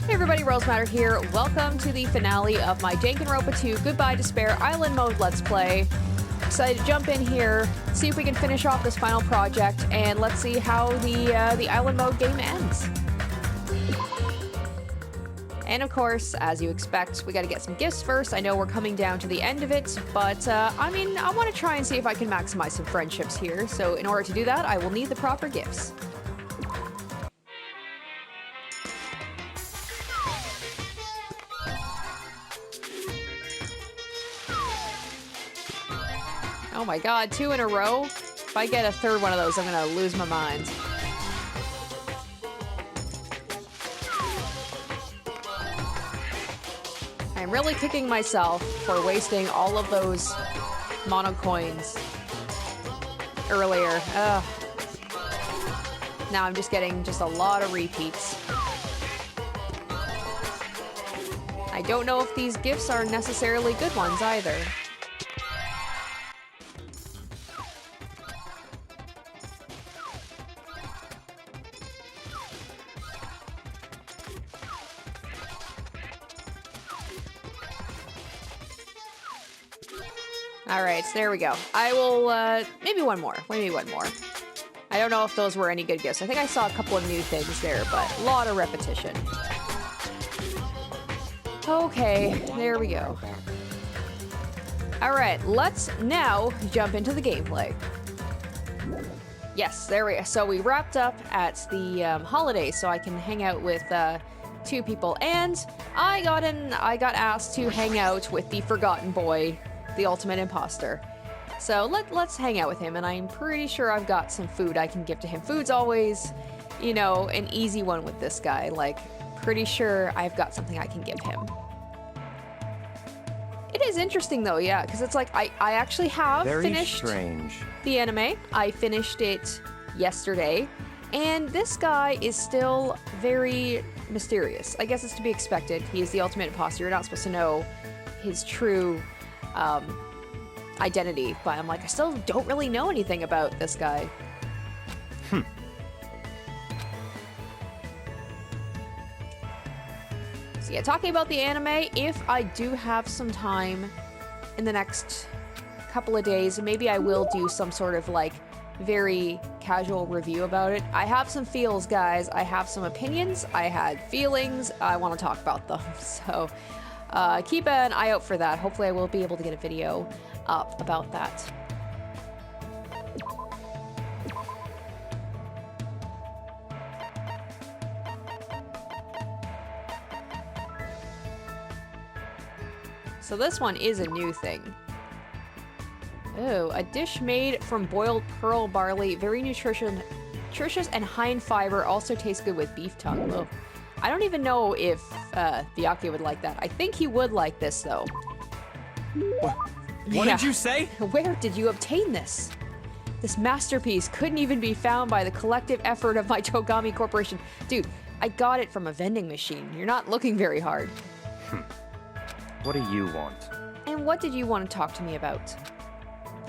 Hey everybody, Rosematter here. Welcome to the finale of my Danganronpa 2 Goodbye Despair Island Mode Let's Play. Excited to jump in here, see if we can finish off this final project, and let's see how the Island Mode game ends. And of course, as you expect, we gotta get some gifts first. I know we're coming down to the end of it, but I mean, I want to try and see if I can maximize some friendships here. So in order to do that, I will need the proper gifts. Oh my god, 2 in a row? If I get a third one of those, I'm gonna lose my mind. I'm really kicking myself for wasting all of those mono coins earlier. Ugh. Now I'm just getting a lot of repeats. I don't know if these gifts are necessarily good ones either. Alright, so there we go. I will, maybe one more. Maybe one more. I don't know if those were any good gifts. I think I saw a couple of new things there, but a lot of repetition. Okay, there we go. Alright, let's now jump into the gameplay. Yes, there we go. So we wrapped up at the holiday, so I can hang out with 2 people. And I got asked to hang out with the forgotten boy, the ultimate imposter. So let's hang out with him, and I'm pretty sure I've got some food I can give to him. Food's always, you know, an easy one with this guy. Like, pretty sure I've got something I can give him. It is interesting though, yeah, because it's like I actually have finished the anime. I finished it yesterday, and this guy is still very mysterious. I guess it's to be expected. He is the ultimate imposter. You're not supposed to know his true identity, but I'm like, I still don't really know anything about this guy. So yeah, talking about the anime, if I do have some time in the next couple of days, maybe I will do some sort of like very casual review about it. I have some feels, guys. I have some opinions. I had feelings. I want to talk about them. So keep an eye out for that. Hopefully I will be able to get a video up about that. So this one is a new thing. Oh, a dish made from boiled pearl barley, very nutritious and high in fiber, also tastes good with beef tongue. Ugh. I don't even know if Byakuya would like that. I think he would like this, though. What did you say? Where did you obtain this? This masterpiece couldn't even be found by the collective effort of my Togami Corporation. Dude, I got it from a vending machine. You're not looking very hard. What do you want? And what did you want to talk to me about?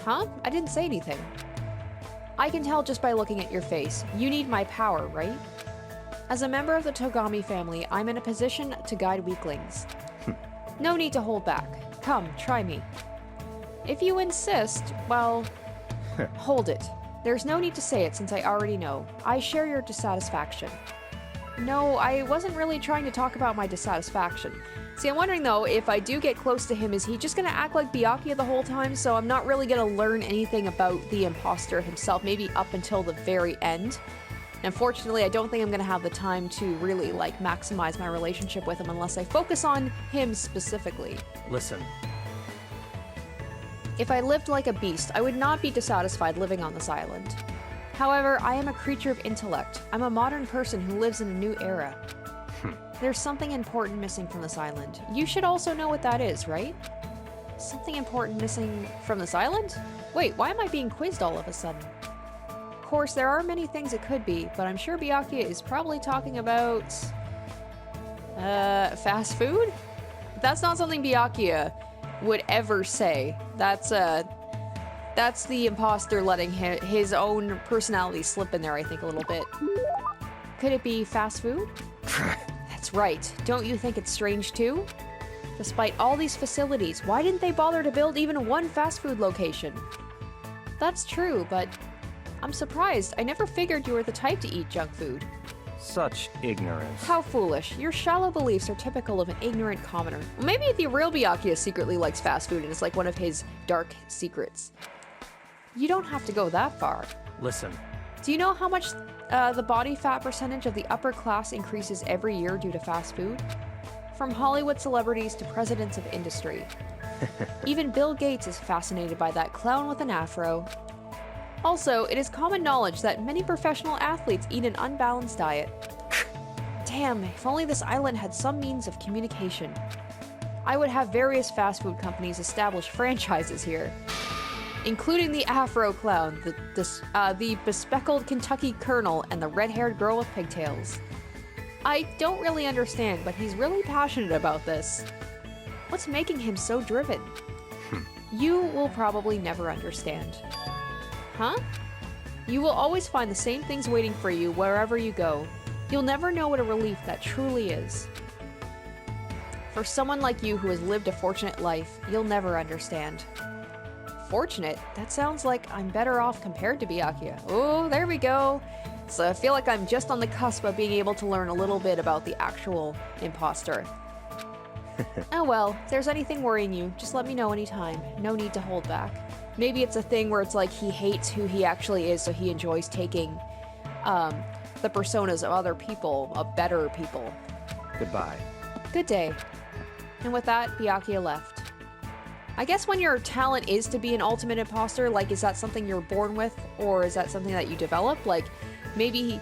Huh? I didn't say anything. I can tell just by looking at your face. You need my power, right? As a member of the Togami family, I'm in a position to guide weaklings. No need to hold back. Come, try me. If you insist, well, hold it. There's no need to say it since I already know. I share your dissatisfaction. No, I wasn't really trying to talk about my dissatisfaction. See, I'm wondering though, if I do get close to him, is he just gonna act like Byakuya the whole time? So I'm not really gonna learn anything about the imposter himself, maybe up until the very end. Unfortunately, I don't think I'm gonna have the time to really, like, maximize my relationship with him unless I focus on him specifically. Listen. If I lived like a beast, I would not be dissatisfied living on this island. However, I am a creature of intellect. I'm a modern person who lives in a new era. There's something important missing from this island. You should also know what that is, right? Something important missing from this island? Wait, why am I being quizzed all of a sudden? Of course, there are many things it could be, but I'm sure Byakuya is probably talking about fast food? That's not something Byakuya would ever say. That's the imposter letting his own personality slip in there, I think, a little bit. Could it be fast food? That's right. Don't you think it's strange too? Despite all these facilities, why didn't they bother to build even one fast food location? That's true, but I'm surprised. I never figured you were the type to eat junk food. Such ignorance. How foolish. Your shallow beliefs are typical of an ignorant commoner. Maybe the real Byakuya secretly likes fast food and it's like one of his dark secrets. You don't have to go that far. Listen, Do you know how much the body fat percentage of the upper class increases every year due to fast food? From Hollywood celebrities to presidents of industry. Even Bill Gates is fascinated by that clown with an afro. Also, it is common knowledge that many professional athletes eat an unbalanced diet. Damn, if only this island had some means of communication. I would have various fast food companies establish franchises here. Including the Afro Clown, the bespectacled Kentucky Colonel, and the red-haired girl with pigtails. I don't really understand, but he's really passionate about this. What's making him so driven? You will probably never understand. Huh? You will always find the same things waiting for you wherever you go. You'll never know what a relief that truly is. For someone like you who has lived a fortunate life, you'll never understand. Fortunate? That sounds like I'm better off compared to Byakuya. Oh, there we go. So I feel like I'm just on the cusp of being able to learn a little bit about the actual imposter. Oh well, if there's anything worrying you, just let me know anytime. No need to hold back. Maybe it's a thing where it's like he hates who he actually is, so he enjoys taking the personas of other people, of better people. goodbye. Good day. And with that, Byakuya left. I guess when your talent is to be an ultimate imposter, like, is that something you're born with, or is that something that you develop? Like, maybe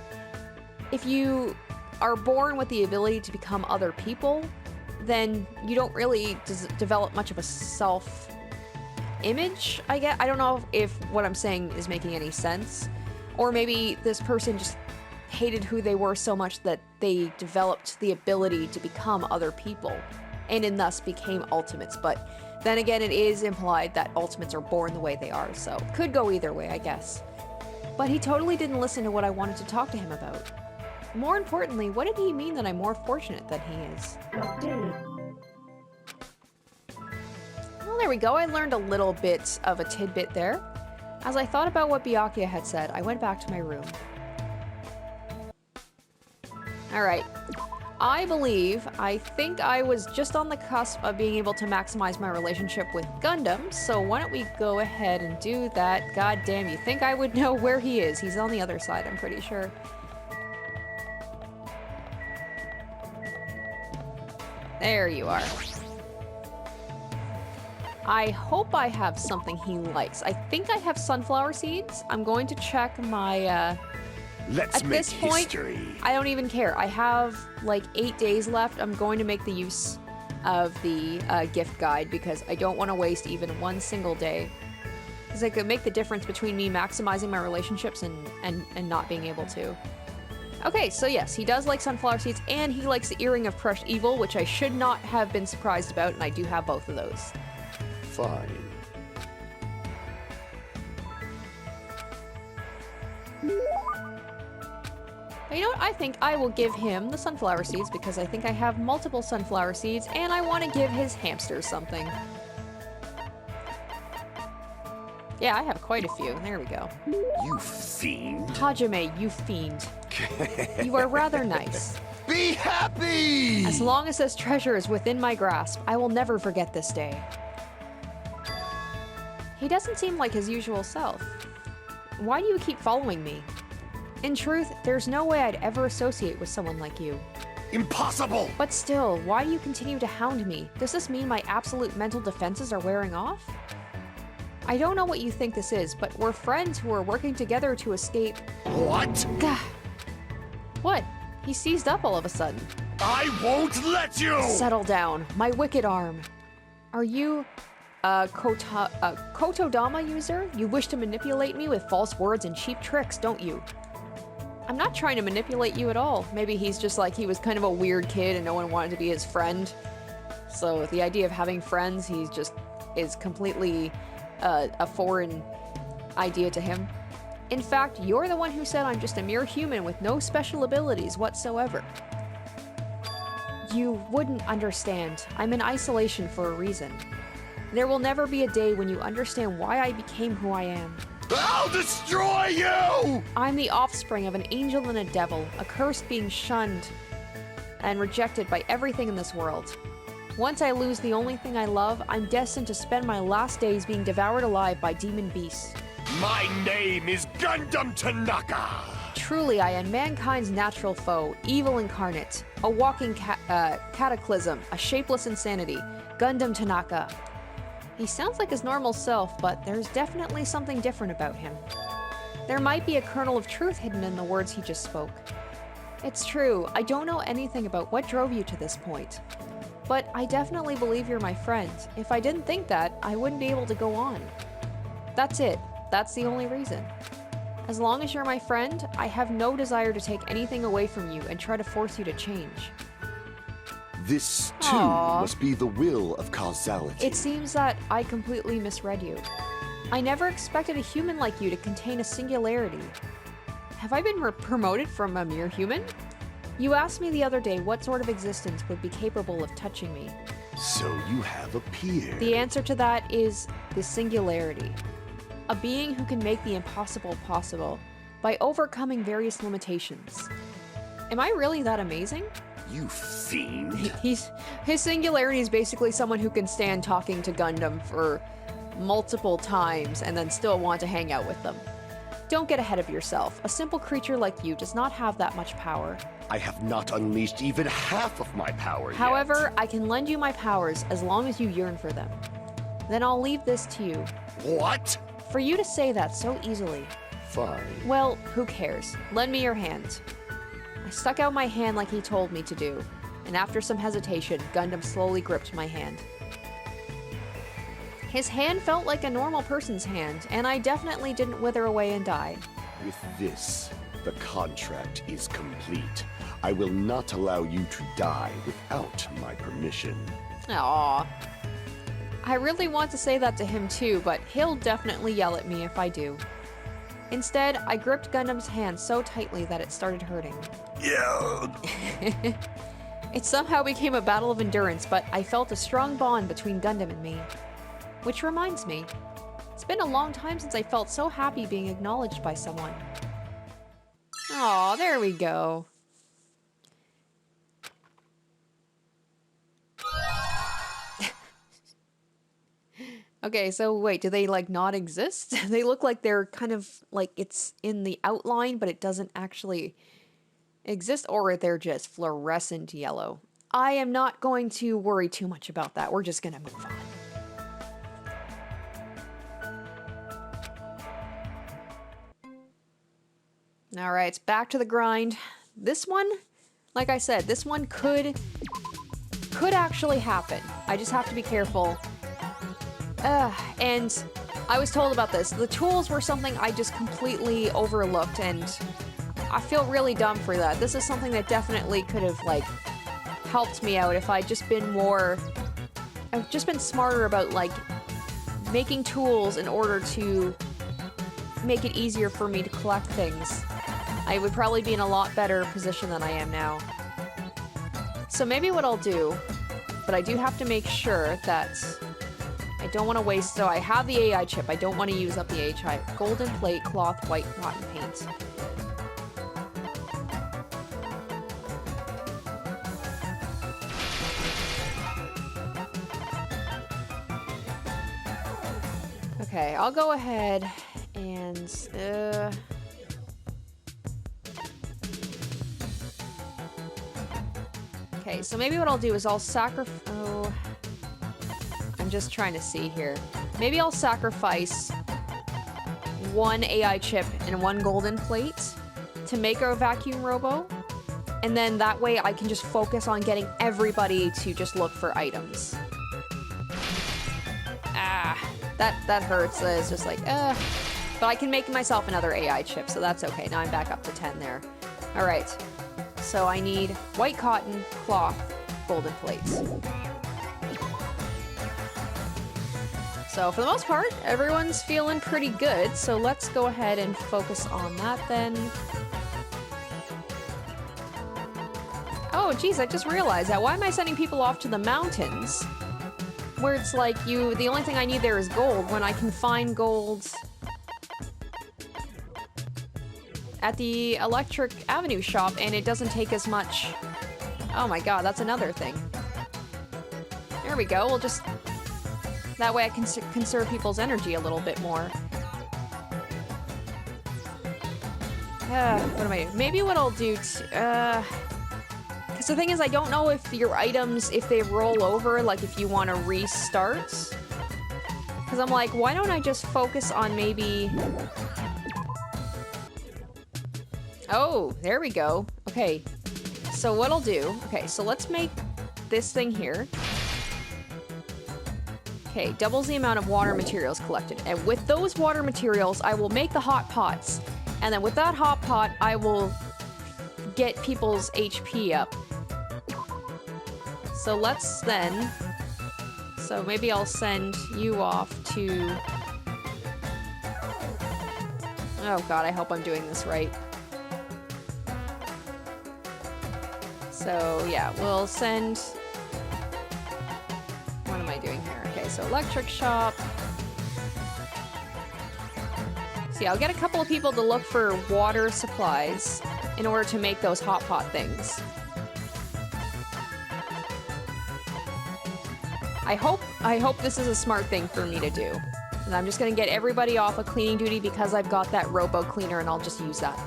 if you are born with the ability to become other people, then you don't really develop much of a self-image, I guess. I don't know if what I'm saying is making any sense. Or maybe this person just hated who they were so much that they developed the ability to become other people, and in thus became ultimates. But then again, it is implied that ultimates are born the way they are, so could go either way, I guess. But he totally didn't listen to what I wanted to talk to him about. More importantly, what did he mean that I'm more fortunate than he is? Well, there we go. I learned a little bit of a tidbit there. As I thought about what Byakuya had said, I went back to my room. Alright. I think I was just on the cusp of being able to maximize my relationship with Gundham, so why don't we go ahead and do that. God damn, you think I would know where he is? He's on the other side, I'm pretty sure. There you are. I hope I have something he likes. I think I have sunflower seeds. I'm going to check my, Let's at make this point, history. I don't even care. I have like 8 days left. I'm going to make the use of the gift guide because I don't want to waste even one single day. Because it could make the difference between me maximizing my relationships and not being able to. Okay, so yes, he does like sunflower seeds, and he likes the earring of crushed evil, which I should not have been surprised about, and I do have both of those. Fine. But you know what? I think I will give him the sunflower seeds because I think I have multiple sunflower seeds and I want to give his hamsters something. Yeah, I have quite a few. There we go. You fiend. Hajime, you fiend. You are rather nice. Be happy! As long as this treasure is within my grasp, I will never forget this day. He doesn't seem like his usual self. Why do you keep following me? In truth, there's no way I'd ever associate with someone like you. Impossible! But still, why do you continue to hound me? Does this mean my absolute mental defenses are wearing off? I don't know what you think this is, but we're friends who are working together to escape. What? Gah. What? He seized up all of a sudden. I won't let you! Settle down, my wicked arm. Are you a Kotodama user? You wish to manipulate me with false words and cheap tricks, don't you? I'm not trying to manipulate you at all. Maybe he's just like, he was kind of a weird kid and no one wanted to be his friend. So the idea of having friends, he's just is completely a foreign idea to him. In fact, you're the one who said I'm just a mere human with no special abilities whatsoever. You wouldn't understand. I'm in isolation for a reason. There will never be a day when you understand why I became who I am. I'll destroy you! I'm the offspring of an angel and a devil, a curse being shunned and rejected by everything in this world. Once I lose the only thing I love, I'm destined to spend my last days being devoured alive by demon beasts. My name is Gundham Tanaka! Truly, I am mankind's natural foe, evil incarnate, a walking cataclysm, a shapeless insanity, Gundham Tanaka. He sounds like his normal self, but there's definitely something different about him. There might be a kernel of truth hidden in the words he just spoke. It's true, I don't know anything about what drove you to this point. But I definitely believe you're my friend. If I didn't think that, I wouldn't be able to go on. That's it. That's the only reason. As long as you're my friend, I have no desire to take anything away from you and try to force you to change. This, too, Aww. must be the will of causality. It seems that I completely misread you. I never expected a human like you to contain a singularity. Have I been promoted from a mere human? You asked me the other day what sort of existence would be capable of touching me. So you have appeared. The answer to that is the singularity. A being who can make the impossible possible by overcoming various limitations. Am I really that amazing? You fiend. His singularity is basically someone who can stand talking to Gundam for multiple times and then still want to hang out with them. Don't get ahead of yourself. A simple creature like you does not have that much power. I have not unleashed even half of my power yet. However, I can lend you my powers as long as you yearn for them. Then I'll leave this to you. What? For you to say that so easily. Fine. Well, who cares? Lend me your hand. I stuck out my hand like he told me to do, and after some hesitation, Gundam slowly gripped my hand. His hand felt like a normal person's hand, and I definitely didn't wither away and die. With this, the contract is complete. I will not allow you to die without my permission. Aww. I really want to say that to him too, but he'll definitely yell at me if I do. Instead, I gripped Gundam's hand so tightly that it started hurting. Yeah. It somehow became a battle of endurance, but I felt a strong bond between Gundam and me. Which reminds me, it's been a long time since I felt so happy being acknowledged by someone. Aw, there we go. Okay, so wait, do they like not exist? They look like they're kind of like it's in the outline, but it doesn't actually exist, or they're just fluorescent yellow. I am not going to worry too much about that. We're just gonna move on. Alright, back to the grind. This one, like I said, this one could actually happen. I just have to be careful. And I was told about this. The tools were something I just completely overlooked, and I feel really dumb for that. This is something that definitely could have, like, helped me out if I'd just been I've just been smarter about, like, making tools in order to make it easier for me to collect things. I would probably be in a lot better position than I am now. So maybe what I'll do, but I do have to make sure that I don't want to waste, so I have the AI chip. I don't want to use up the AI. Golden plate, cloth, white cotton paint. Okay, I'll go ahead and okay, so maybe what I'll do is I'll I'm just trying to see here. Maybe I'll sacrifice one AI chip and one golden plate to make a vacuum robo. And then that way I can just focus on getting everybody to just look for items. That hurts. It's just like, But I can make myself another AI chip, so that's okay. Now I'm back up to 10 there. All right. So I need white cotton, cloth, golden plates. So for the most part, everyone's feeling pretty good. So let's go ahead and focus on that then. Oh, Oh, geez, I just realized that. Why am I sending people off to the mountains? Where it's like the only thing I need there is gold, when I can find gold at the Electric Avenue shop, and it doesn't take as much. Oh my god, that's another thing. There we go, we'll just... That way I can conserve people's energy a little bit more. What am I doing? Maybe what I'll do because the thing is, I don't know if your items, if they roll over, like if you want to restart. Because I'm like, why don't I just focus on maybe... Oh, there we go. Okay, so what I'll do... Okay, so let's make this thing here. Okay, doubles the amount of water materials collected. And with those water materials, I will make the hot pots. And then with that hot pot, I will get people's HP up. So let's then... So maybe I'll send you off to... Oh god, I hope I'm doing this right. So yeah, we'll send... What am I doing here? Okay, so electric shop. See, I'll get a couple of people to look for water supplies in order to make those hot pot things. I hope this is a smart thing for me to do. And I'm just gonna get everybody off of cleaning duty because I've got that robo cleaner and I'll just use that.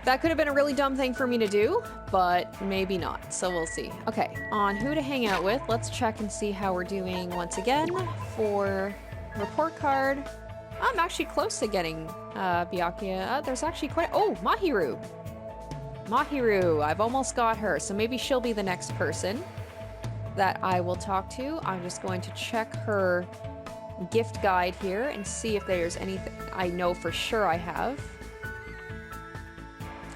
That could have been a really dumb thing for me to do, but maybe not, so we'll see. Okay, on who to hang out with, let's check and see how we're doing once again for report card. I'm actually close to getting Byakuya. There's actually quite... Oh, Mahiru! Mahiru, I've almost got her, so maybe she'll be the next person that I will talk to. I'm just going to check her gift guide here and see if there's anything I know for sure I have.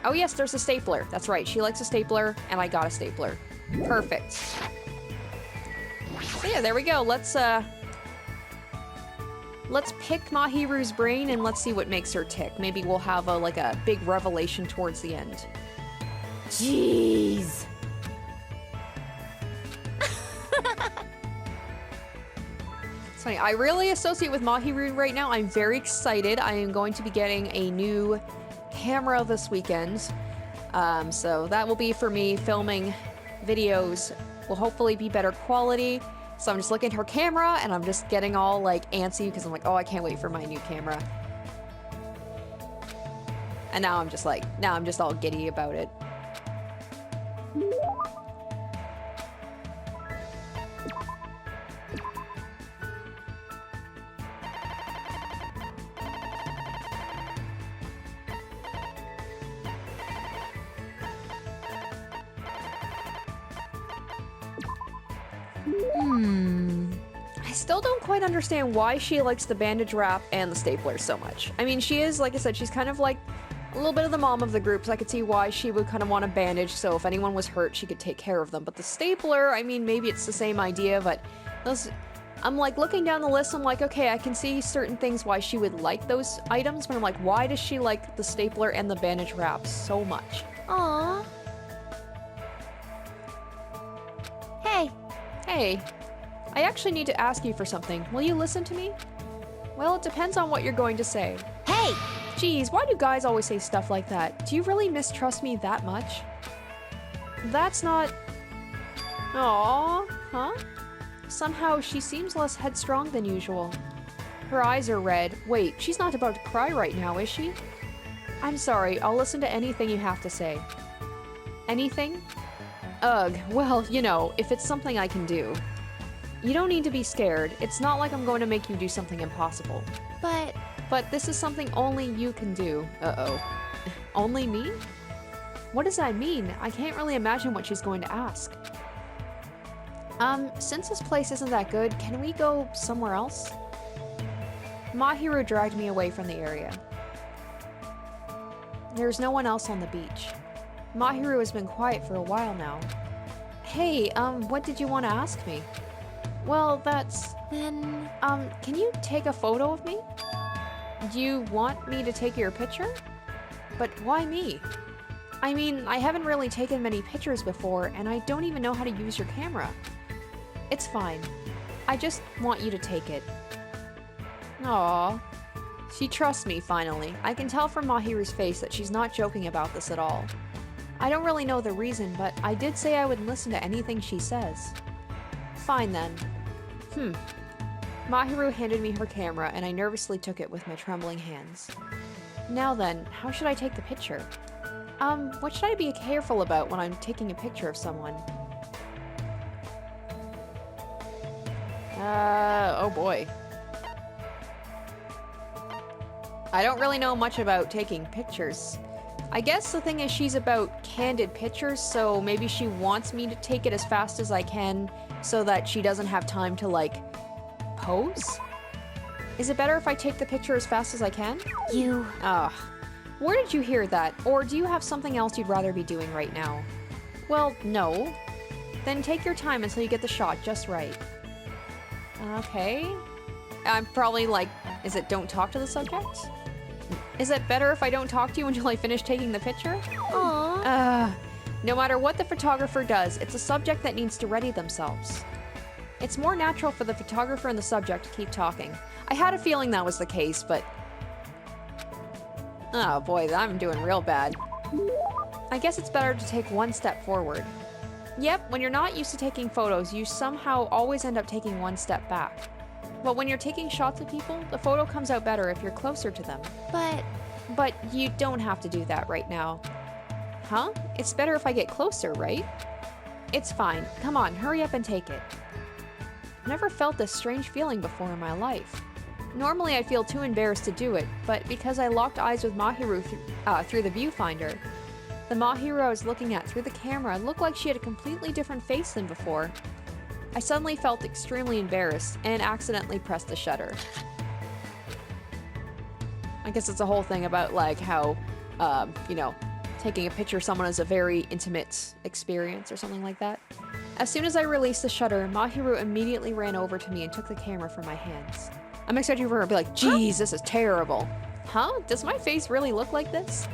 Oh yes, there's a stapler. That's right, she likes a stapler, and I got a stapler. Perfect. So yeah, there we go. Let's pick Mahiru's brain and let's see what makes her tick. Maybe we'll have like a big revelation towards the end. Jeez. It's funny, I really associate with Mahiru right now. I'm very excited. I am going to be getting a new camera this weekend. So that will be for me filming videos. Will hopefully be better quality. So I'm just looking at her camera and I'm just getting all like antsy because I'm like, oh, I can't wait for my new camera. And now I'm just all giddy about it. I still don't quite understand why she likes the bandage wrap and the stapler so much. I mean, she is, like I said, she's kind of like a little bit of the mom of the group, so I could see why she would kind of want a bandage, so if anyone was hurt, she could take care of them. But the stapler, I mean, maybe it's the same idea, but those... I'm like looking down the list, I'm like, okay, I can see certain things why she would like those items, but I'm like, why does she like the stapler and the bandage wrap so much? Aww. Hey. Hey. I actually need to ask you for something. Will you listen to me? Well, it depends on what you're going to say. Hey! Geez, why do guys always say stuff like that? Do you really mistrust me that much? That's not... Aww, huh? Somehow she seems less headstrong than usual. Her eyes are red. Wait, she's not about to cry right now, is she? I'm sorry, I'll listen to anything you have to say. Anything? Ugh, well, you know, if it's something I can do. You don't need to be scared. It's not like I'm going to make you do something impossible. But this is something only you can do. Uh-oh. Only me? What does that mean? I can't really imagine what she's going to ask. Since this place isn't that good, can we go somewhere else? Mahiru dragged me away from the area. There's no one else on the beach. Mahiru has been quiet for a while now. Hey, what did you want to ask me? Well, that's... Then... can you take a photo of me? Do you want me to take your picture? But why me? I mean, I haven't really taken many pictures before, and I don't even know how to use your camera. It's fine. I just want you to take it. Aww. She trusts me, finally. I can tell from Mahiru's face that she's not joking about this at all. I don't really know the reason, but I did say I would listen to anything she says. Fine then. Mahiru handed me her camera, and I nervously took it with my trembling hands. Now then, how should I take the picture? What should I be careful about when I'm taking a picture of someone? Oh boy. I don't really know much about taking pictures. I guess the thing is she's about candid pictures, so maybe she wants me to take it as fast as I can so that she doesn't have time to, like, pose? Is it better if I take the picture as fast as I can? You... Ugh. Where did you hear that? Or do you have something else you'd rather be doing right now? Well, no. Then take your time until you get the shot just right. Okay. I'm probably like, is it don't talk to the subject? Is it better if I don't talk to you until I finish taking the picture? Aww. No matter what the photographer does, it's a subject that needs to ready themselves. It's more natural for the photographer and the subject to keep talking. I had a feeling that was the case, but... Oh boy, I'm doing real bad. I guess it's better to take one step forward. Yep, when you're not used to taking photos, you somehow always end up taking one step back. But when you're taking shots of people, the photo comes out better if you're closer to them. But you don't have to do that right now. Huh? It's better if I get closer, right? It's fine. Come on, hurry up and take it. I've never felt this strange feeling before in my life. Normally I feel too embarrassed to do it, but because I locked eyes with Mahiru through the viewfinder, the Mahiru I was looking at through the camera looked like she had a completely different face than before. I suddenly felt extremely embarrassed and accidentally pressed the shutter. I guess it's a whole thing about like how, you know, taking a picture of someone is a very intimate experience or something like that. As soon as I released the shutter, Mahiru immediately ran over to me and took the camera from my hands. I'm expecting for her to be like, geez, this is terrible. Huh? Does my face really look like this?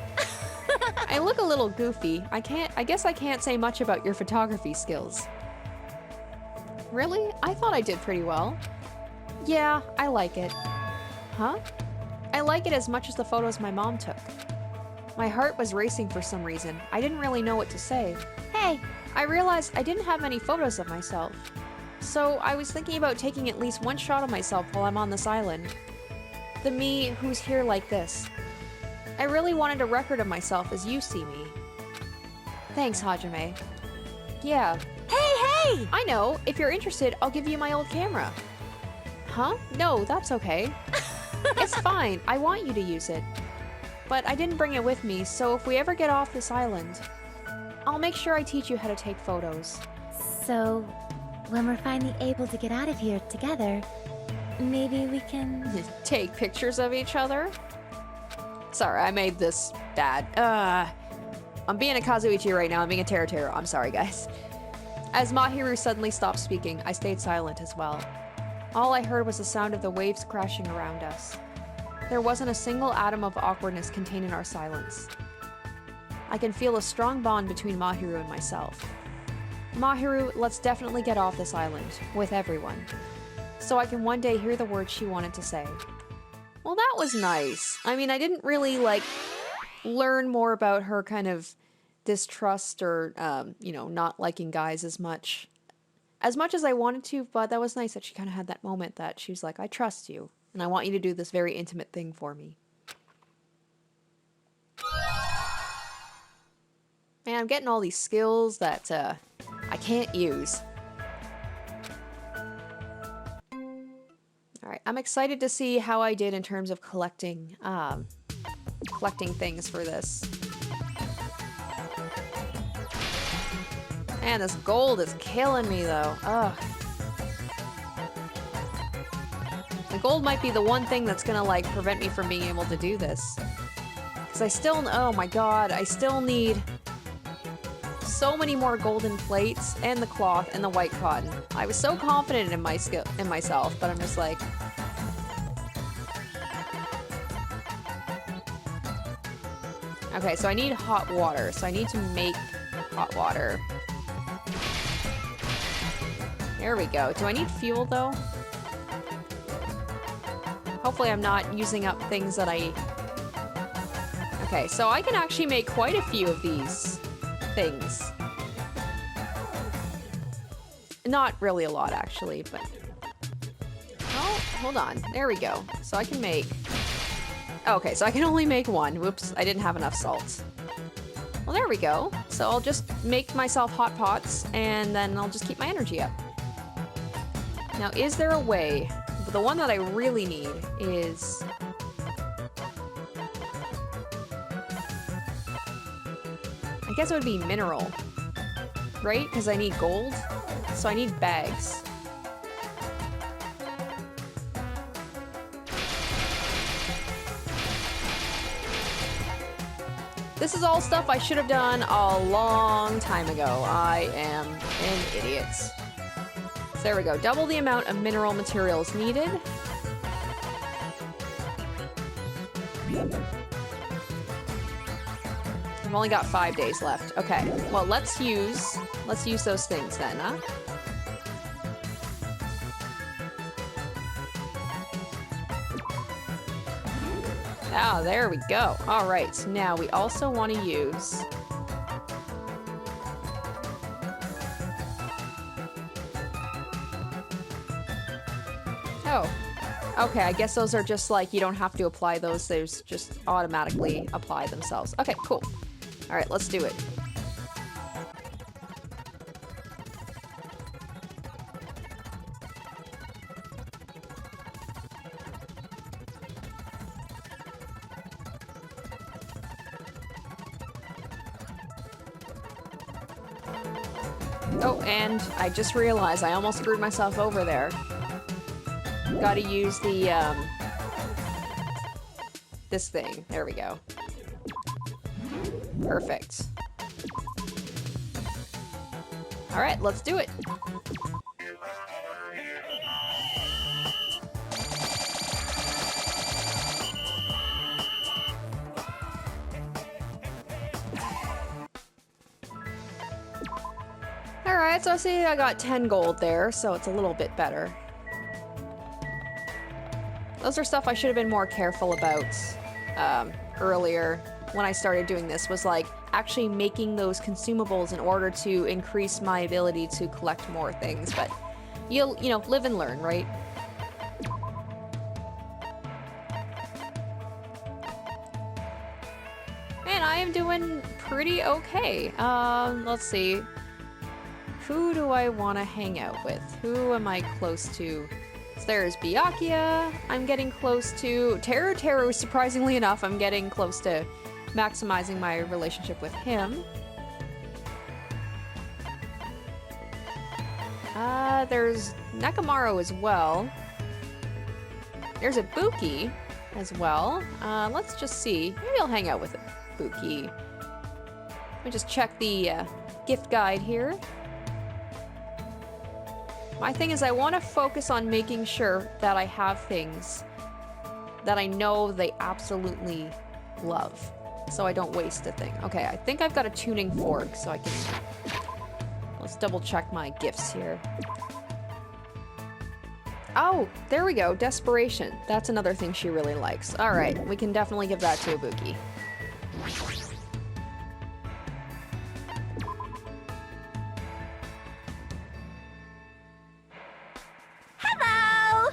I look a little goofy. I guess I can't say much about your photography skills. Really? I thought I did pretty well. Yeah, I like it. Huh? I like it as much as the photos my mom took. My heart was racing for some reason. I didn't really know what to say. hey, I realized I didn't have many photos of myself. So I was thinking about taking at least one shot of myself while I'm on this island. The me who's here like this. I really wanted a record of myself as you see me. Thanks, Hajime. Yeah. hey! I know. If you're interested, I'll give you my old camera. Huh? No, that's okay. It's fine. I want you to use it. But I didn't bring it with me, so if we ever get off this island, I'll make sure I teach you how to take photos. So, when we're finally able to get out of here together, maybe we can... Take pictures of each other? Sorry, I made this bad. I'm being a Kazuichi right now. I'm being a Teruteru. I'm sorry, guys. As Mahiru suddenly stopped speaking, I stayed silent as well. All I heard was the sound of the waves crashing around us. There wasn't a single atom of awkwardness contained in our silence. I can feel a strong bond between Mahiru and myself. Mahiru, let's definitely get off this island, with everyone, so I can one day hear the words she wanted to say. Well, that was nice. I mean, I didn't really, like, learn more about her kind of distrust or, you know, not liking guys as much as I wanted to, but that was nice that she kind of had that moment that she was like, I trust you, and I want you to do this very intimate thing for me. Man, I'm getting all these skills that, I can't use. Alright, I'm excited to see how I did in terms of collecting things for this. Man, this gold is killing me, though. Ugh. The gold might be the one thing that's gonna, like, prevent me from being able to do this. Because I still... Oh my god, I still need... so many more golden plates and the cloth and the white cotton. I was so confident in myself, but I'm just like... Okay, so I need hot water, so I need to make hot water. There we go. Do I need fuel, though? Hopefully I'm not using up things that I... Okay, so I can actually make quite a few of these things. Not really a lot, actually, but... Oh, hold on. There we go. So I can make... Okay, so I can only make one. Whoops, I didn't have enough salt. Well, there we go. So I'll just make myself hot pots, and then I'll just keep my energy up. Now, is there a way... The one that I really need is... I guess it would be mineral. Right? Because I need gold. So I need bags. This is all stuff I should have done a long time ago. I am an idiot. So there we go. Double the amount of mineral materials needed. I've only got 5 days left. Okay. Well, let's use those things then, huh? Ah, there we go. All right, now we also want to use... Oh, okay, I guess those are just like, you don't have to apply those, those just automatically apply themselves. Okay, cool. All right, let's do it. Oh, and I just realized I almost screwed myself over there. Gotta use the, this thing. There we go. Perfect. Alright, let's do it. Alright, so I see I got 10 gold there, so it's a little bit better. Those are stuff I should have been more careful about earlier when I started doing this, was like actually making those consumables in order to increase my ability to collect more things, but you know, live and learn, right? And I am doing pretty okay. Let's see. Who do I want to hang out with? Who am I close to? So there's Byakuya. I'm getting close to Teruteru. Surprisingly enough, I'm getting close to maximizing my relationship with him. There's Nekomaru as well. There's Ibuki as well. Let's just see. Maybe I'll hang out with Ibuki. Let me just check the gift guide here. My thing is I want to focus on making sure that I have things that I know they absolutely love, so I don't waste a thing. Okay, I think I've got a tuning fork, so I can... Let's double check my gifts here. Oh, there we go. Desperation. That's another thing she really likes. All right, we can definitely give that to Ibuki. Hello!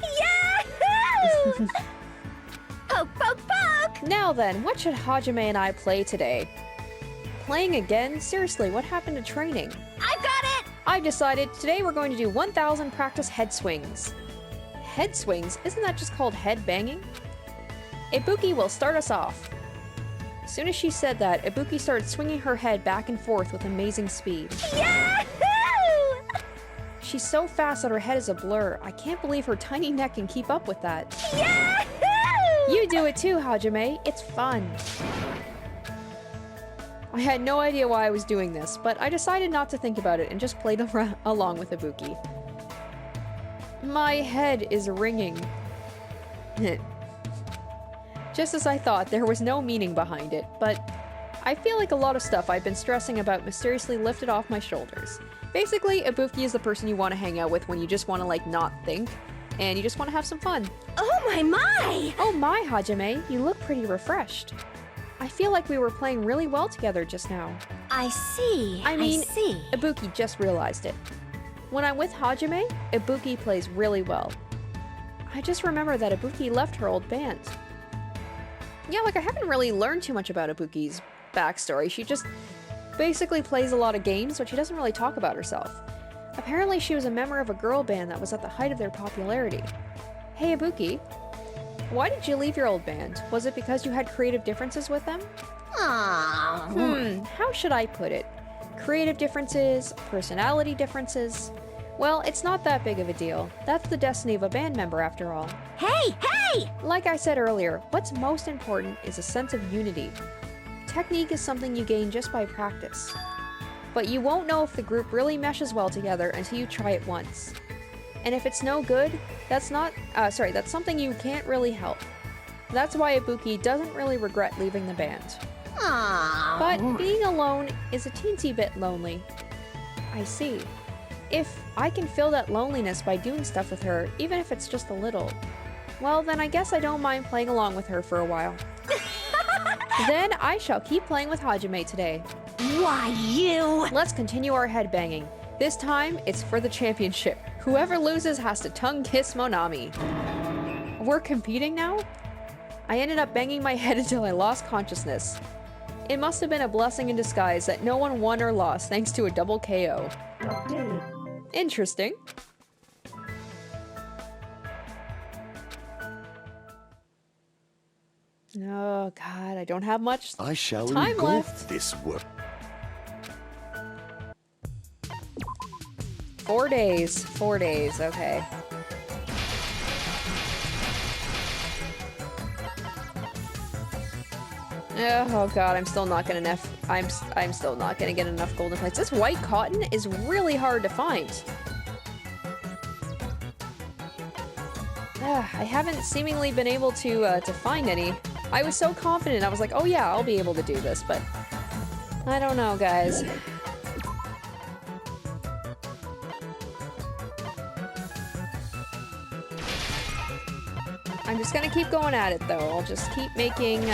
Yahoo! Poke, poke, poke! Now then, what should Hajime and I play today? Playing again? Seriously, what happened to training? I've got it! I've decided today we're going to do 1,000 practice head swings. Head swings? Isn't that just called head banging? Ibuki will start us off. As soon as she said that, Ibuki started swinging her head back and forth with amazing speed. Yahoo! She's so fast that her head is a blur. I can't believe her tiny neck can keep up with that. Yahoo! You do it too, Hajime. It's fun. I had no idea why I was doing this, but I decided not to think about it and just played along with Ibuki. My head is ringing. Just as I thought, there was no meaning behind it, but I feel like a lot of stuff I've been stressing about mysteriously lifted off my shoulders. Basically, Ibuki is the person you want to hang out with when you just want to, like, not think, and you just want to have some fun. Oh my! Oh my, Hajime, you look pretty refreshed. I feel like we were playing really well together just now. I see. I mean, I see. Ibuki just realized it. When I'm with Hajime, Ibuki plays really well. I just remember that Ibuki left her old band. Yeah, like I haven't really learned too much about Ibuki's backstory. She just basically plays a lot of games, but she doesn't really talk about herself. Apparently she was a member of a girl band that was at the height of their popularity. Hey Ibuki, why did you leave your old band? Was it because you had creative differences with them? Aww. How should I put it? Creative differences, personality differences. Well, it's not that big of a deal. That's the destiny of a band member after all. Hey! Hey! Like I said earlier, what's most important is a sense of unity. Technique is something you gain just by practice. But you won't know if the group really meshes well together until you try it once. And if it's no good, that's something you can't really help. That's why Ibuki doesn't really regret leaving the band. Aww. But being alone is a teensy bit lonely. I see. If I can fill that loneliness by doing stuff with her, even if it's just a little, well, then I guess I don't mind playing along with her for a while. Then I shall keep playing with Hajime today. Why, you? Let's continue our headbanging. This time, it's for the championship. Whoever loses has to tongue kiss Monami. We're competing now? I ended up banging my head until I lost consciousness. It must have been a blessing in disguise that no one won or lost thanks to a double KO. Interesting. Oh god, I don't have much I shall time engulf left. this work. 4 days. 4 days, okay. Oh god, I'm still not gonna I'm still not gonna get enough golden plates. This white cotton is really hard to find. I haven't seemingly been able to find any. I was so confident. I was like, oh yeah, I'll be able to do this, but I don't know, guys. I'm just gonna keep going at it, though. I'll just keep making,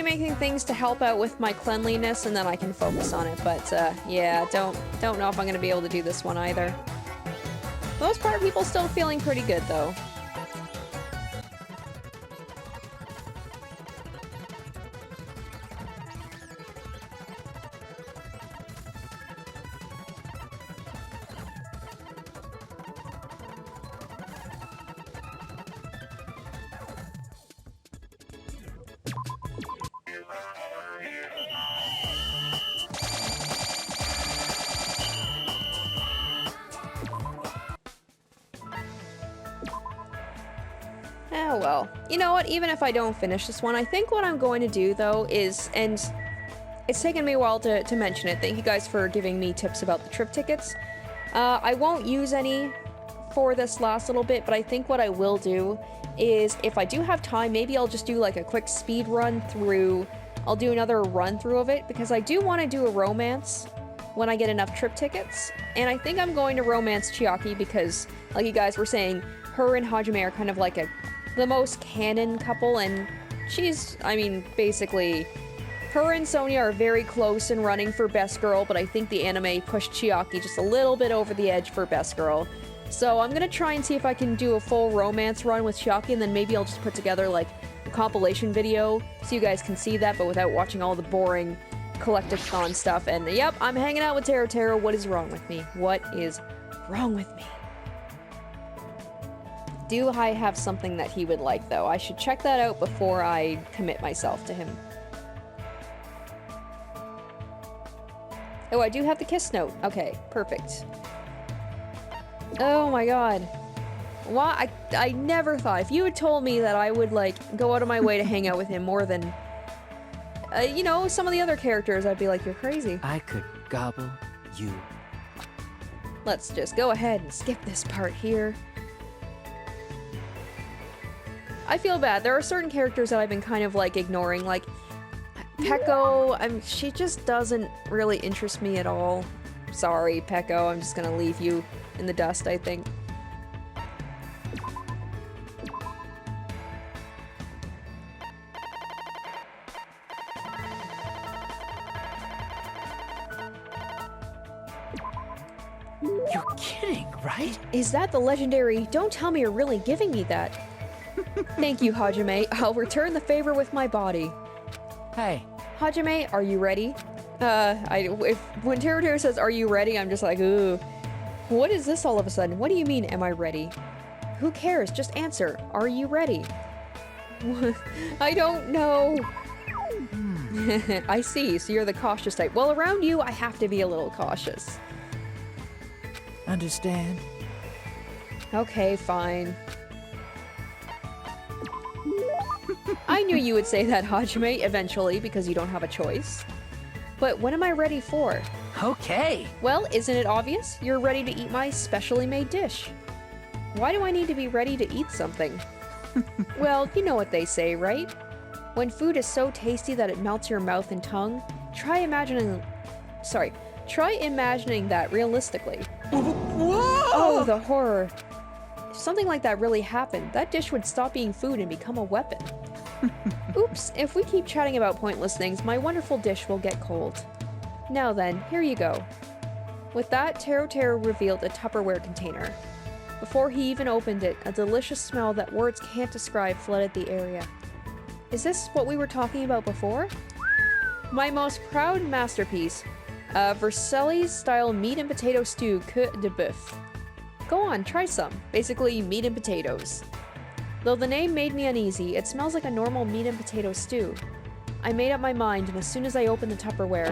making things to help out with my cleanliness, and then I can focus on it. But, yeah, don't know if I'm gonna be able to do this one either. Most part, people still feeling pretty good, though. Oh well. You know what, even if I don't finish this one, I think what I'm going to do though is, and it's taken me a while to mention it, thank you guys for giving me tips about the trip tickets. I won't use any for this last little bit, but I think what I will do is, if I do have time, maybe I'll just do like a quick speed run through, I'll do another run through of it, because I do want to do a romance when I get enough trip tickets, and I think I'm going to romance Chiaki because, like you guys were saying, her and Hajime are kind of like the most canon couple, and she's, I mean, basically, her and Sonia are very close in running for best girl, but I think the anime pushed Chiaki just a little bit over the edge for best girl. So I'm gonna try and see if I can do a full romance run with Chiaki, and then maybe I'll just put together like a compilation video so you guys can see that, but without watching all the boring collective con stuff. And yep, I'm hanging out with Teruteru. What is wrong with me? What is wrong with me? Do I have something that he would like, though? I should check that out before I commit myself to him. Oh, I do have the kiss note. Okay, perfect. Oh my god. Why? I never thought. If you had told me that I would, like, go out of my way to hang out with him more than, you know, some of the other characters, I'd be like, you're crazy. I could gobble you. Let's just go ahead and skip this part here. I feel bad. There are certain characters that I've been kind of, like, ignoring, like Peko. She just doesn't really interest me at all. Sorry, Peko. I'm just gonna leave you in the dust, I think. You're kidding, right? Is that the legendary? Don't tell me you're really giving me that. Thank you, Hajime. I'll return the favor with my body. Hey. Hajime, are you ready? When Teruteru says, "Are you ready?" I'm just like, ooh. What is this all of a sudden? What do you mean, am I ready? Who cares? Just answer. Are you ready? I don't know. I see. So you're the cautious type. Well, around you, I have to be a little cautious. Understand? Okay, fine. I knew you would say that, Hajime, eventually, because you don't have a choice. But what am I ready for? Okay. Well, isn't it obvious? You're ready to eat my specially made dish. Why do I need to be ready to eat something? Well, you know what they say, right? When food is so tasty that it melts your mouth and tongue, try imagining that realistically. Whoa! Oh, the horror. If something like that really happened, that dish would stop being food and become a weapon. Oops, if we keep chatting about pointless things, my wonderful dish will get cold. Now then, here you go. With that, Teruteru revealed a Tupperware container. Before he even opened it, a delicious smell that words can't describe flooded the area. Is this what we were talking about before? My most proud masterpiece, Versailles-style meat and potato stew queue de boeuf. Go on, try some. Basically, meat and potatoes. Though the name made me uneasy, it smells like a normal meat and potato stew. I made up my mind, and as soon as I opened the Tupperware,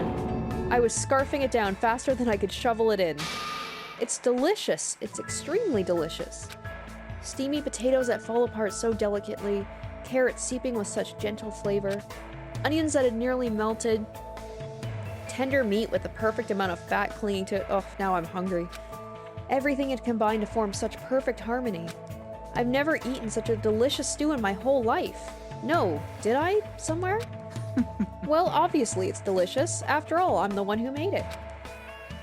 I was scarfing it down faster than I could shovel it in. It's delicious. It's extremely delicious. Steamy potatoes that fall apart so delicately, carrots seeping with such gentle flavor, onions that had nearly melted, tender meat with the perfect amount of fat clinging to it. Oh, now I'm hungry. Everything had combined to form such perfect harmony. I've never eaten such a delicious stew in my whole life. No, did I? Somewhere? Well, obviously it's delicious. After all, I'm the one who made it.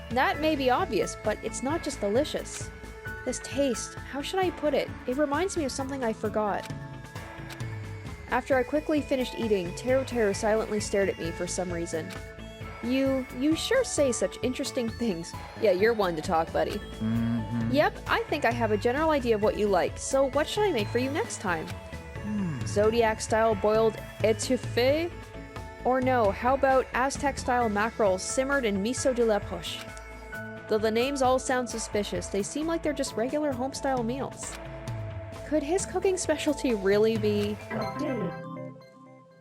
That may be obvious, but it's not just delicious. This taste, how should I put it? It reminds me of something I forgot. After I quickly finished eating, Teruteru silently stared at me for some reason. You sure say such interesting things. Yeah, you're one to talk, buddy. Yep, I think I have a general idea of what you like, so what should I make for you next time? Zodiac-style boiled etouffee? Or no, how about Aztec-style mackerel simmered in miso de la poche? Though the names all sound suspicious, they seem like they're just regular home-style meals. Could his cooking specialty really be...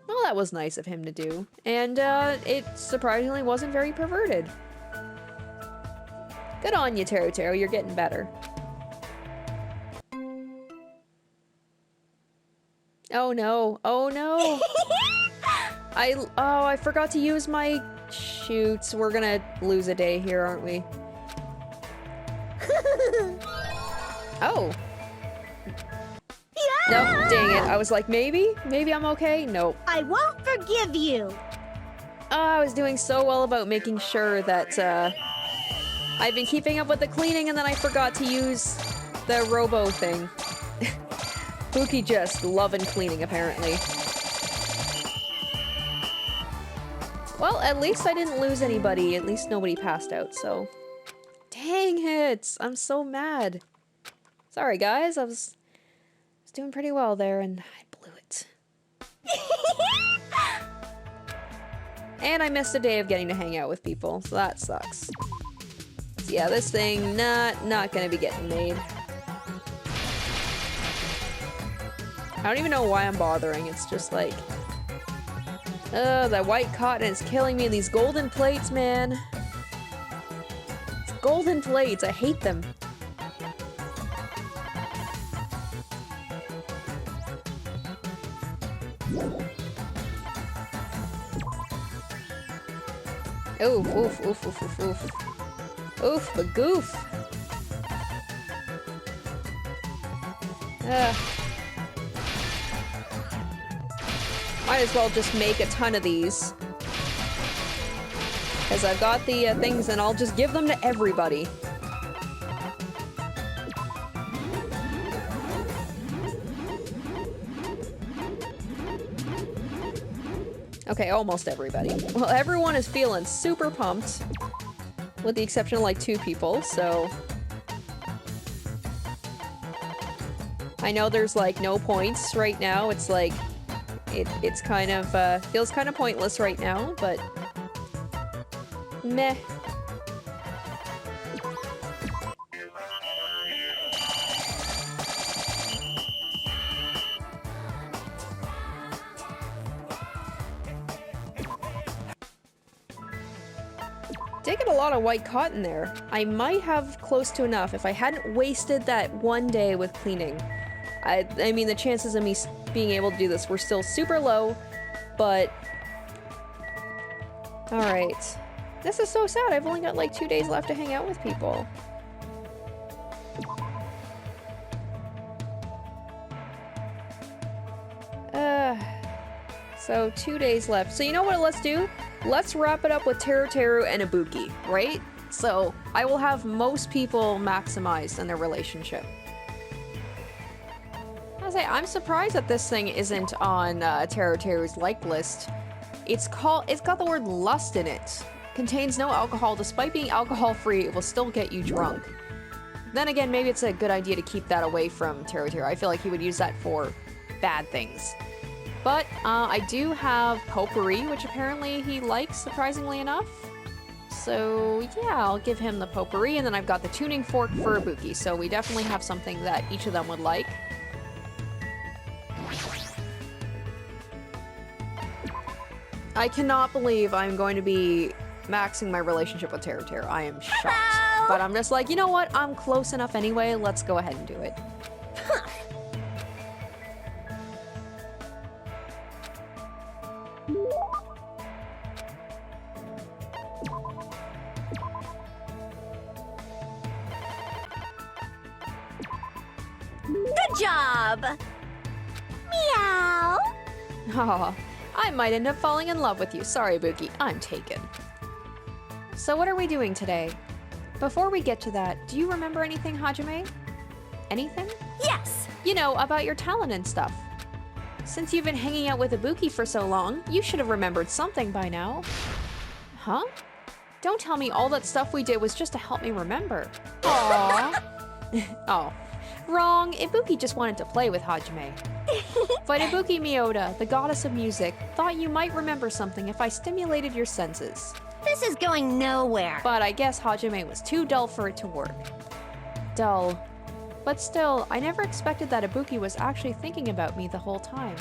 Well, that was nice of him to do. And, it surprisingly wasn't very perverted. Good on you, Teruteru, you're getting better. Oh no, oh no! I forgot to use my... Shoots, we're gonna lose a day here, aren't we? Oh! Nope, dang it. I was like, maybe I'm okay? Nope. I won't forgive you. I was doing so well about making sure that, I've been keeping up with the cleaning and then I forgot to use the robo thing. Ibuki just loving cleaning, apparently. Well, at least I didn't lose anybody. At least nobody passed out, so... Dang it! I'm so mad. Sorry, guys. I was doing pretty well there, and I blew it. And I missed a day of getting to hang out with people, so that sucks. So yeah, this thing, not gonna be getting made. I don't even know why I'm bothering. It's just like... that white cotton is killing me. These golden plates, man. It's golden plates. I hate them. Oof, oof, oof, oof, oof, oof. Oof, the goof. Might as well just make a ton of these. Because I've got the things and I'll just give them to everybody. Okay, almost everybody. Well, everyone is feeling super pumped. With the exception of like 2 people, so... I know there's like no points right now. It's like... It's kind of, feels kind of pointless right now, but... Meh. Did get a lot of white cotton there. I might have close to enough if I hadn't wasted that one day with cleaning. I mean, the chances of me being able to do this were still super low, but... Alright. This is so sad. I've only got like 2 days left to hang out with people. So 2 days left. So you know what let's do? Let's wrap it up with Teruteru and Ibuki, right? So I will have most people maximized in their relationship. I'm surprised that this thing isn't on Teruteru's like list. It's got the word lust in it. Contains no alcohol. Despite being alcohol-free, it will still get you drunk. Then again, maybe it's a good idea to keep that away from Teruteru. I feel like he would use that for bad things. But I do have potpourri, which apparently he likes, surprisingly enough. So yeah, I'll give him the potpourri, and then I've got the tuning fork for Ibuki. So we definitely have something that each of them would like. I cannot believe I'm going to be maxing my relationship with Teruteru. I am shocked. Hello? But I'm just like, you know what? I'm close enough anyway. Let's go ahead and do it. Good job! Meow! Aw, I might end up falling in love with you. Sorry, Ibuki. I'm taken. So what are we doing today? Before we get to that, do you remember anything, Hajime? Anything? Yes! You know, about your talent and stuff. Since you've been hanging out with Ibuki for so long, you should have remembered something by now. Huh? Don't tell me all that stuff we did was just to help me remember. Aww. Oh. Wrong. Ibuki just wanted to play with Hajime. But Ibuki Miyoda, the goddess of music, thought you might remember something if I stimulated your senses. This is going nowhere. But I guess Hajime was too dull for it to work. Dull. But still, I never expected that Ibuki was actually thinking about me the whole time.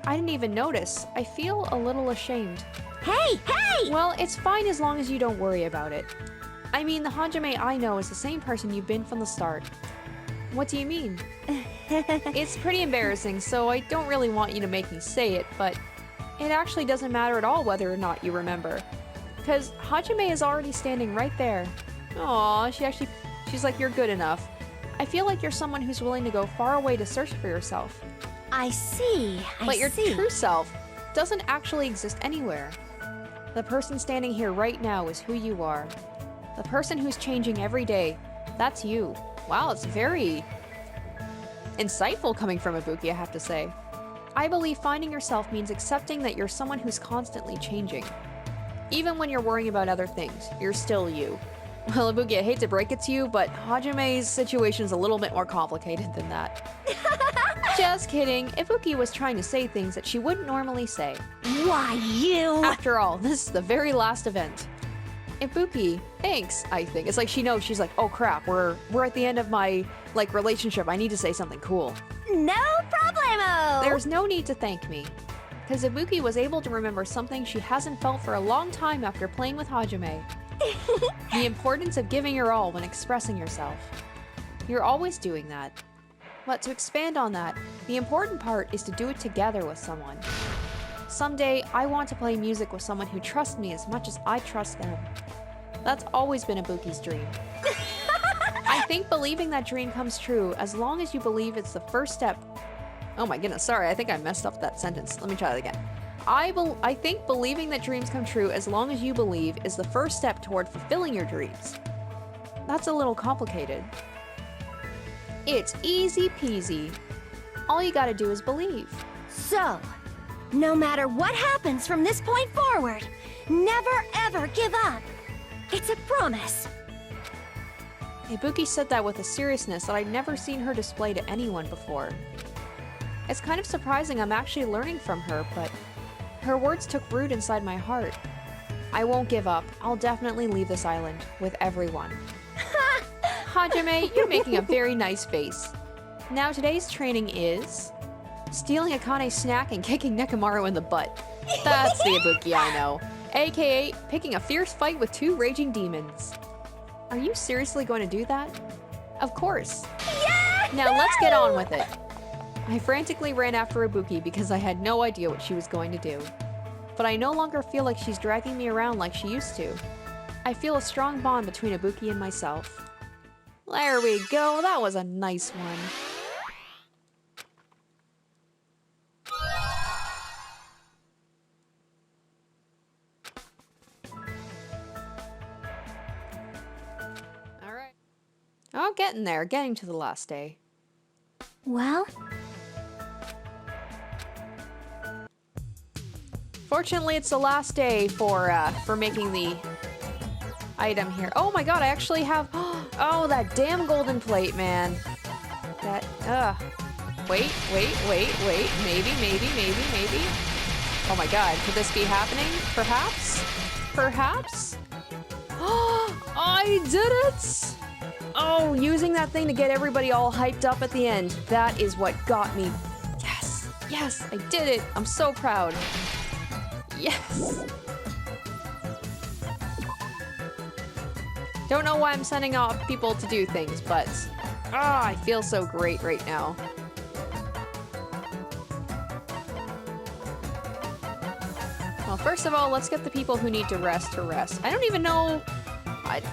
I didn't even notice. I feel a little ashamed. Hey, hey! Well, it's fine as long as you don't worry about it. I mean, the Hajime I know is the same person you've been from the start. What do you mean? It's pretty embarrassing, so I don't really want you to make me say it, but it actually doesn't matter at all whether or not you remember. Because Hajime is already standing right there. Aw, she's like, you're good enough. I feel like you're someone who's willing to go far away to search for yourself. I see, But your see. true self doesn't actually exist anywhere. The person standing here right now is who you are. The person who's changing every day, that's you. Wow, it's very insightful coming from Ibuki, I have to say. I believe finding yourself means accepting that you're someone who's constantly changing. Even when you're worrying about other things, you're still you. Well, Ibuki, I hate to break it to you, but Hajime's situation is a little bit more complicated than that. Just kidding. Ibuki was trying to say things that she wouldn't normally say. Why, you... After all, this is the very last event. Ibuki, thanks, I think. It's like she knows, she's like, oh crap, we're at the end of my, like, relationship. I need to say something cool. No problemo! There's no need to thank me, because Ibuki was able to remember something she hasn't felt for a long time after playing with Hajime. The importance of giving your all when expressing yourself. You're always doing that. But to expand on that, the important part is to do it together with someone. Someday, I want to play music with someone who trusts me as much as I trust them. That's always been Ibuki's dream. I think believing that dream comes true as long as you believe it's the first step. Oh my goodness, sorry, I think I messed up that sentence. Let me try that again. I think believing that dreams come true as long as you believe is the first step toward fulfilling your dreams. That's a little complicated. It's easy peasy. All you gotta do is believe. So, no matter what happens from this point forward, never ever give up. It's a promise. Ibuki said that with a seriousness that I'd never seen her display to anyone before. It's kind of surprising I'm actually learning from her, but her words took root inside my heart. I won't give up. I'll definitely leave this island with everyone. Hajime, you're making a very nice face. Now today's training is stealing Akane's snack and kicking Nekomaru in the butt. That's the Ibuki I know. AKA picking a fierce fight with 2 raging demons. Are you seriously going to do that? Of course. Yeah! Now let's get on with it. I frantically ran after Ibuki because I had no idea what she was going to do. But I no longer feel like she's dragging me around like she used to. I feel a strong bond between Ibuki and myself. There we go, that was a nice one. Alright. Oh, getting there, getting to the last day. Well, Fortunately, it's the last day for making the item here. Oh my god, I actually have... Oh, that damn golden plate, man. That... Wait. Maybe. Oh my god, could this be happening? Perhaps? I did it! Oh, using that thing to get everybody all hyped up at the end. That is what got me. Yes, I did it. I'm so proud. Yes! Don't know why I'm sending off people to do things, but I feel so great right now. Well, first of all, let's get the people who need to rest. I don't even know...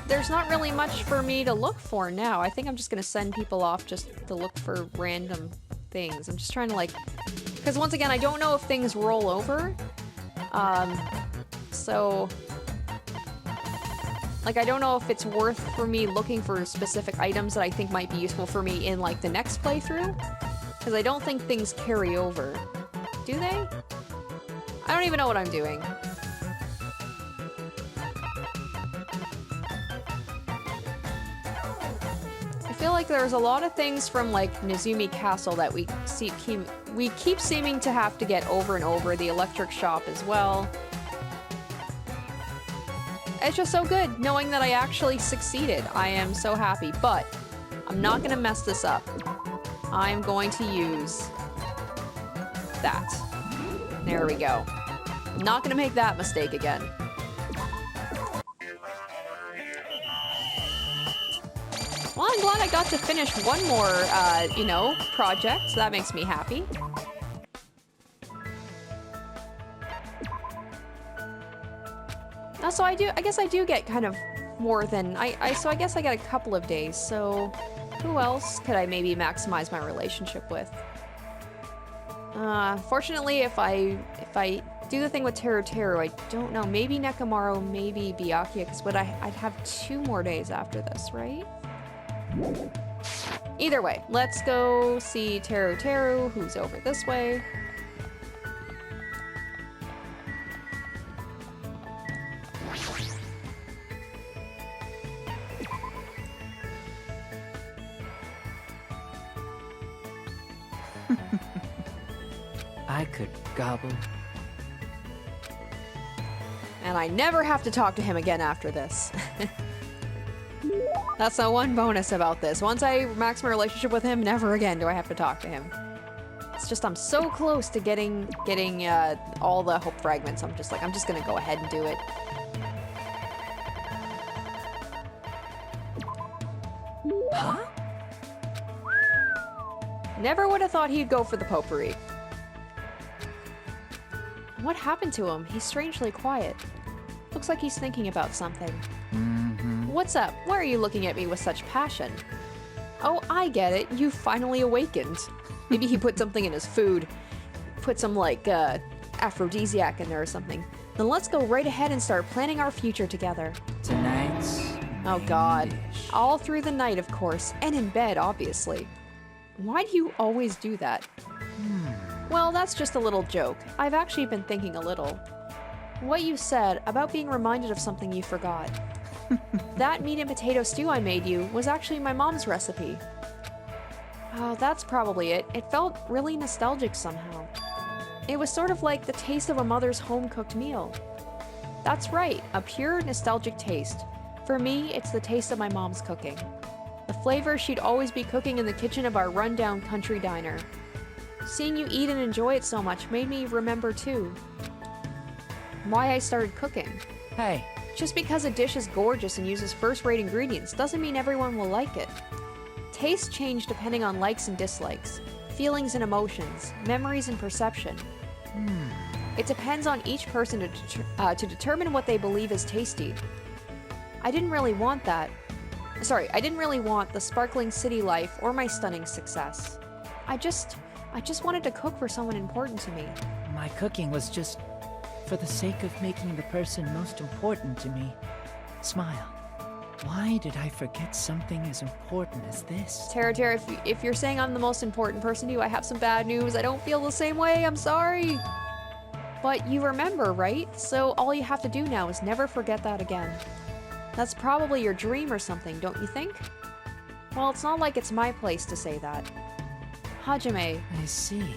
there's not really much for me to look for now. I think I'm just gonna send people off just to look for random things. I'm just trying to, like... Because once again, I don't know if things roll over. So... Like, I don't know if it's worth for me looking for specific items that I think might be useful for me in, like, the next playthrough. Because I don't think things carry over. Do they? I don't even know what I'm doing. I feel like there's a lot of things from, like, Nezumi Castle that we keep seeming to have to get over and over. The electric shop as well. It's just so good knowing that I actually succeeded. I am so happy, but I'm not gonna mess this up. I'm going to use that. There we go. I'm not gonna make that mistake again. Well, I'm glad I got to finish one more, project, so that makes me happy. So I guess I do get kind of more than, so I guess I get a couple of days, so who else could I maybe maximize my relationship with? Fortunately, if I do the thing with Teruteru, I don't know, maybe Nekomaru, maybe Byakuya, because I'd have 2 more days after this, right? Either way, let's go see Teruteru, who's over this way. I could gobble. And I never have to talk to him again after this. That's the one bonus about this. Once I max my relationship with him, never again do I have to talk to him. It's just I'm so close to getting all the hope fragments. I'm just gonna go ahead and do it. Huh? Never would have thought he'd go for the potpourri. What happened to him? He's strangely quiet. Looks like he's thinking about something. What's up? Why are you looking at me with such passion? Oh, I get it. You finally awakened. Maybe he put something in his food. Put some, like, aphrodisiac in there or something. Then let's go right ahead and start planning our future together. Tonight's... Oh god. All through the night, of course. And in bed, obviously. Why do you always do that? Well, that's just a little joke. I've actually been thinking a little. What you said about being reminded of something you forgot. That meat and potato stew I made you was actually my mom's recipe. Oh, that's probably it. It felt really nostalgic somehow. It was sort of like the taste of a mother's home-cooked meal. That's right, a pure nostalgic taste. For me, it's the taste of my mom's cooking. The flavor she'd always be cooking in the kitchen of our rundown country diner. Seeing you eat and enjoy it so much made me remember too. Why I started cooking. Hey, Just because a dish is gorgeous and uses first-rate ingredients doesn't mean everyone will like it. Tastes change depending on likes and dislikes, feelings and emotions, memories and perception. It depends on each person to determine what they believe is tasty. I didn't really want that. Sorry, I didn't really want the sparkling city life or my stunning success. I just wanted to cook for someone important to me. my cooking was just for the sake of making the person most important to me smile. Why did I forget something as important as this? Teruteru, if you're saying I'm the most important person to you, I have some bad news. I don't feel the same way. I'm sorry. But you remember, right? So all you have to do now is never forget that again. That's probably your dream or something, don't you think? Well, it's not like it's my place to say that. Hajime, I see.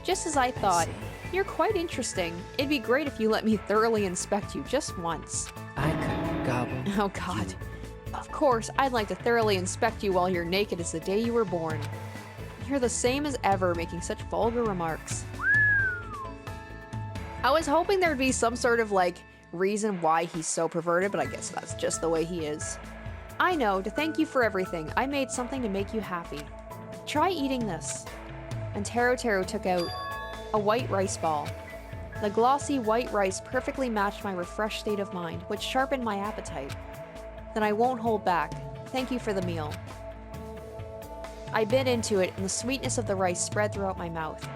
just as I thought, see. you're quite interesting. It'd be great if you let me thoroughly inspect you just once. I could gobble. Oh god. Of course, I'd like to thoroughly inspect you while you're naked as the day you were born. You're the same as ever, making such vulgar remarks. I was hoping there'd be some sort of, like, reason why he's so perverted, but I guess that's just the way he is. I know, to thank you for everything, I made something to make you happy. Try eating this. And Teruteru took out a white rice ball. The glossy white rice perfectly matched my refreshed state of mind, which sharpened my appetite. Then I won't hold back. Thank you for the meal. I bit into it, and the sweetness of the rice spread throughout my mouth.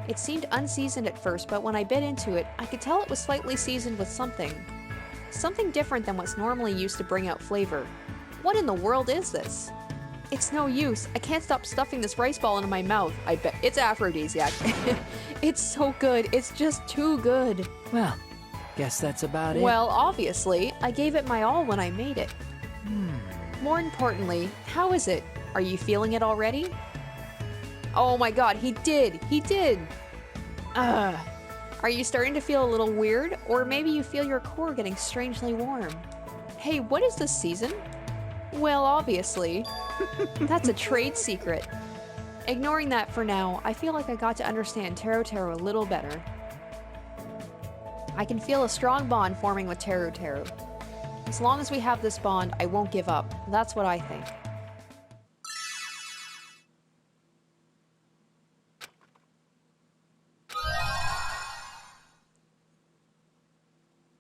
It seemed unseasoned at first, but when I bit into it, I could tell it was slightly seasoned with something. Something different than what's normally used to bring out flavor. What in the world is this? It's no use. I can't stop stuffing this rice ball into my mouth. I bet it's aphrodisiac. It's so good. It's just too good. Well, guess that's about it. Well, obviously, I gave it my all when I made it. More importantly, how is it? Are you feeling it already? Oh my god, he did! He did! Are you starting to feel a little weird? Or maybe you feel your core getting strangely warm. Hey, what is this season? Well, obviously. That's a trade secret. Ignoring that for now, I feel like I got to understand Teruteru a little better. I can feel a strong bond forming with Teruteru. As long as we have this bond, I won't give up. That's what I think.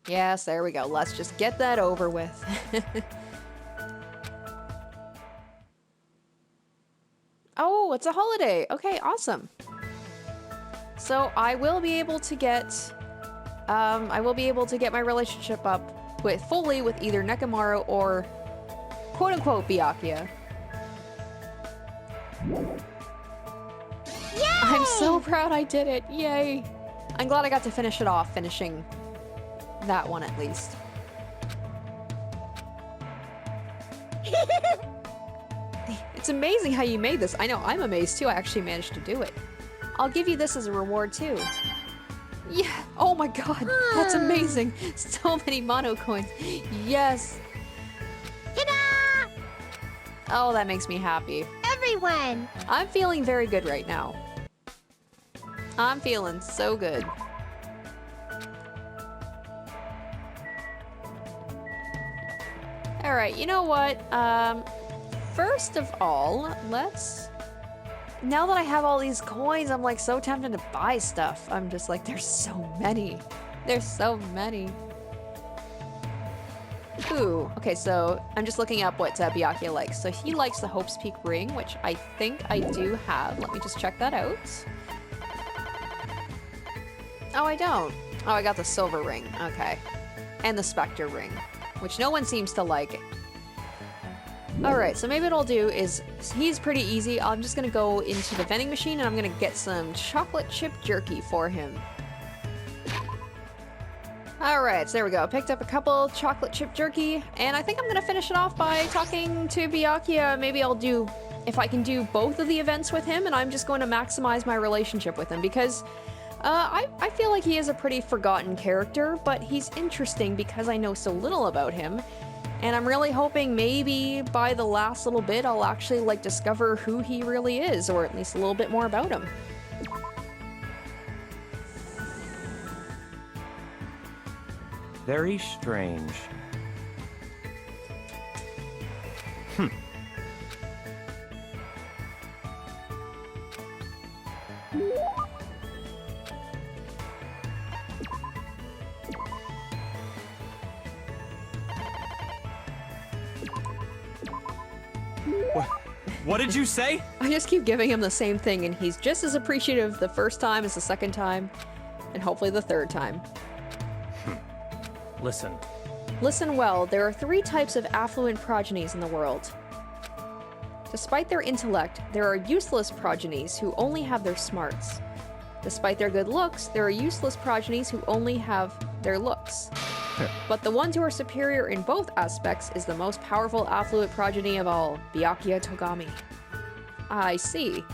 Yes, there we go. Let's just get that over with. Oh, it's a holiday. Okay, awesome. So I will be able to get my relationship up fully with either Nekomaru or quote-unquote Byakuya. Yay! I'm so proud I did it. Yay. I'm glad I got to finish it off, finishing that one at least. It's amazing how you made this. I know, I'm amazed too. I actually managed to do it. I'll give you this as a reward too. Yeah. Oh my god. That's amazing. So many mono coins. Yes. Ta-da! Oh, that makes me happy. Everyone! I'm feeling very good right now. I'm feeling so good. Alright, you know what? First of all, let's... Now that I have all these coins, I'm like so tempted to buy stuff. I'm just like, there's so many. There's so many. Ooh, okay, so I'm just looking up what Byakuya likes. So he likes the Hope's Peak ring, which I think I do have. Let me just check that out. Oh, I don't. Oh, I got the silver ring. Okay. And the Spectre ring, which no one seems to like. Alright, so maybe what I'll do is, he's pretty easy. I'm just gonna go into the vending machine and I'm gonna get some chocolate chip jerky for him. Alright, so there we go. Picked up a couple chocolate chip jerky, and I think I'm gonna finish it off by talking to Byakuya. Maybe I'll do, if I can do both of the events with him, and I'm just going to maximize my relationship with him, because I feel like he is a pretty forgotten character, but he's interesting because I know so little about him. And I'm really hoping maybe by the last little bit I'll actually like discover who he really is, or at least a little bit more about him. Very strange. What did you say? I just keep giving him the same thing, and he's just as appreciative the first time as the second time, and hopefully the third time. Listen. Listen well, there are 3 types of affluent progenies in the world. Despite their intellect, there are useless progenies who only have their smarts. Despite their good looks, there are useless progenies who only have their looks. But the ones who are superior in both aspects is the most powerful affluent progeny of all, Byakuya Togami. I see.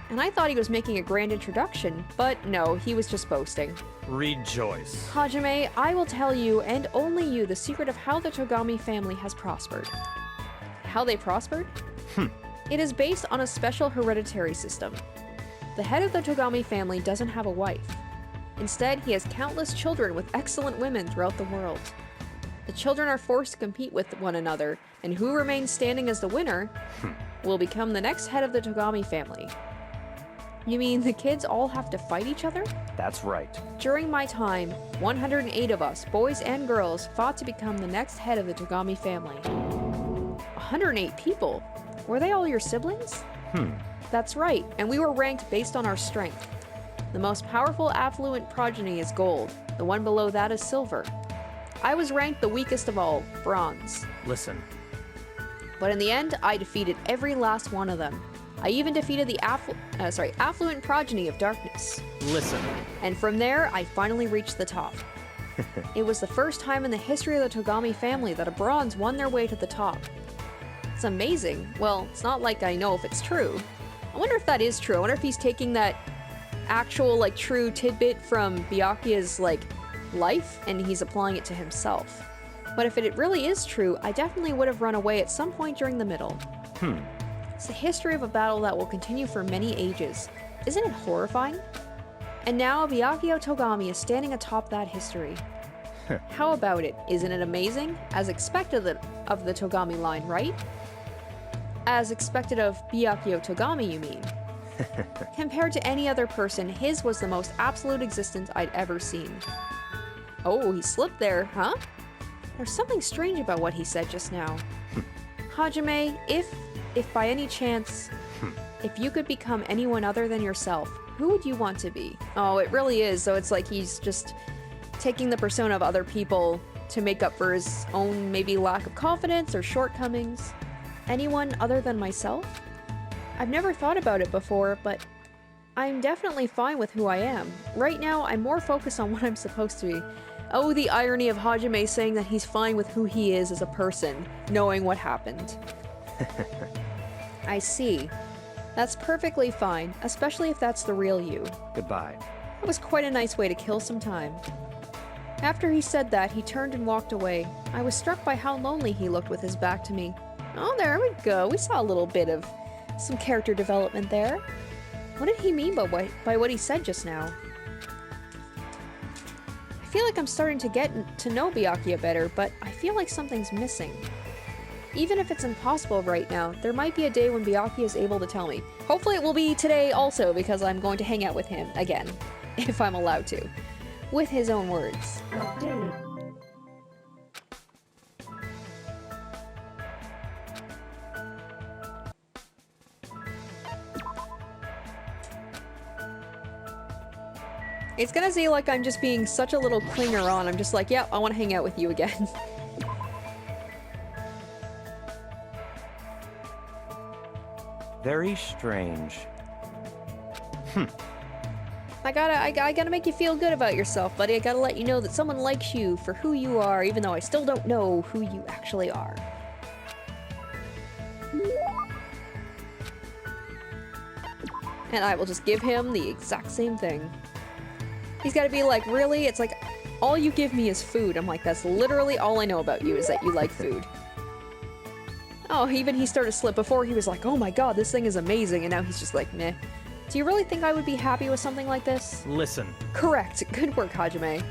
And I thought he was making a grand introduction, but no, he was just boasting. Rejoice. Hajime, I will tell you, and only you, the secret of how the Togami family has prospered. How they prospered? It is based on a special hereditary system. The head of the Togami family doesn't have a wife. Instead, he has countless children with excellent women throughout the world. The children are forced to compete with one another, and who remains standing as the winner will become the next head of the Togami family. You mean the kids all have to fight each other? That's right. During my time, 108 of us, boys and girls, fought to become the next head of the Togami family. 108 people? Were they all your siblings? That's right, and we were ranked based on our strength. The most powerful affluent progeny is gold. The one below that is silver. I was ranked the weakest of all, bronze. Listen. But in the end, I defeated every last one of them. I even defeated the affluent progeny of darkness. Listen. And from there, I finally reached the top. It was the first time in the history of the Togami family that a bronze won their way to the top. It's amazing. Well, it's not like I know if it's true. I wonder if that is true. I wonder if he's taking that actual, like, true tidbit from Byakuya's, like, life, and he's applying it to himself. But if it really is true, I definitely would have run away at some point during the middle. It's the history of a battle that will continue for many ages. Isn't it horrifying? And now Byakuya Togami is standing atop that history. How about it? Isn't it amazing? As expected of the Togami line, right? As expected of Byakuya Togami, you mean? Compared to any other person, his was the most absolute existence I'd ever seen. Oh, he slipped there, huh? There's something strange about what he said just now. Hajime, if by any chance, if you could become anyone other than yourself, who would you want to be? Oh, it really is. So it's like he's just taking the persona of other people to make up for his own maybe lack of confidence or shortcomings. Anyone other than myself? I've never thought about it before, but I'm definitely fine with who I am. Right now, I'm more focused on what I'm supposed to be. Oh, the irony of Hajime saying that he's fine with who he is as a person, knowing what happened. I see. That's perfectly fine, especially if that's the real you. Goodbye. That was quite a nice way to kill some time. After he said that, he turned and walked away. I was struck by how lonely he looked with his back to me. Oh, there we go. We saw a little bit of some character development there. What did he mean by what he said just now? I feel like I'm starting to get to know Byakuya better, but I feel like something's missing. Even if it's impossible right now, there might be a day when Byakuya is able to tell me. Hopefully it will be today also, because I'm going to hang out with him again, if I'm allowed to. With his own words. It's gonna seem like I'm just being such a little clinger on. I'm just like, yeah, I want to hang out with you again. Very strange. I gotta make you feel good about yourself, buddy. I gotta let you know that someone likes you for who you are, even though I still don't know who you actually are. And I will just give him the exact same thing. He's gotta be like, really? It's like, all you give me is food. I'm like, that's literally all I know about you, is that you like food. Oh, even he started to slip. Before he was like, oh my god, this thing is amazing, and now he's just like, meh. Do you really think I would be happy with something like this? Listen. Correct. Good work, Hajime.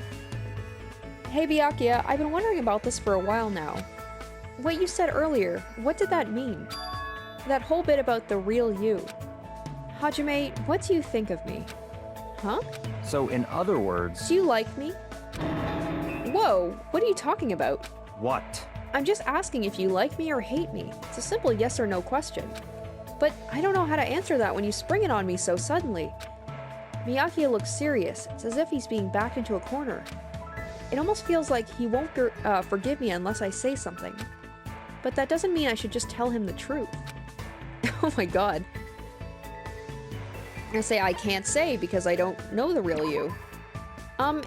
Hey, Byakuya, I've been wondering about this for a while now. What you said earlier, what did that mean? That whole bit about the real you. Hajime, what do you think of me? Huh? So, in other words... Do you like me? Whoa, what are you talking about? What? I'm just asking if you like me or hate me. It's a simple yes or no question. But I don't know how to answer that when you spring it on me so suddenly. Byakuya looks serious. It's as if he's being backed into a corner. It almost feels like he won't forgive me unless I say something. But that doesn't mean I should just tell him the truth. Oh my god. I say I can't say because I don't know the real you.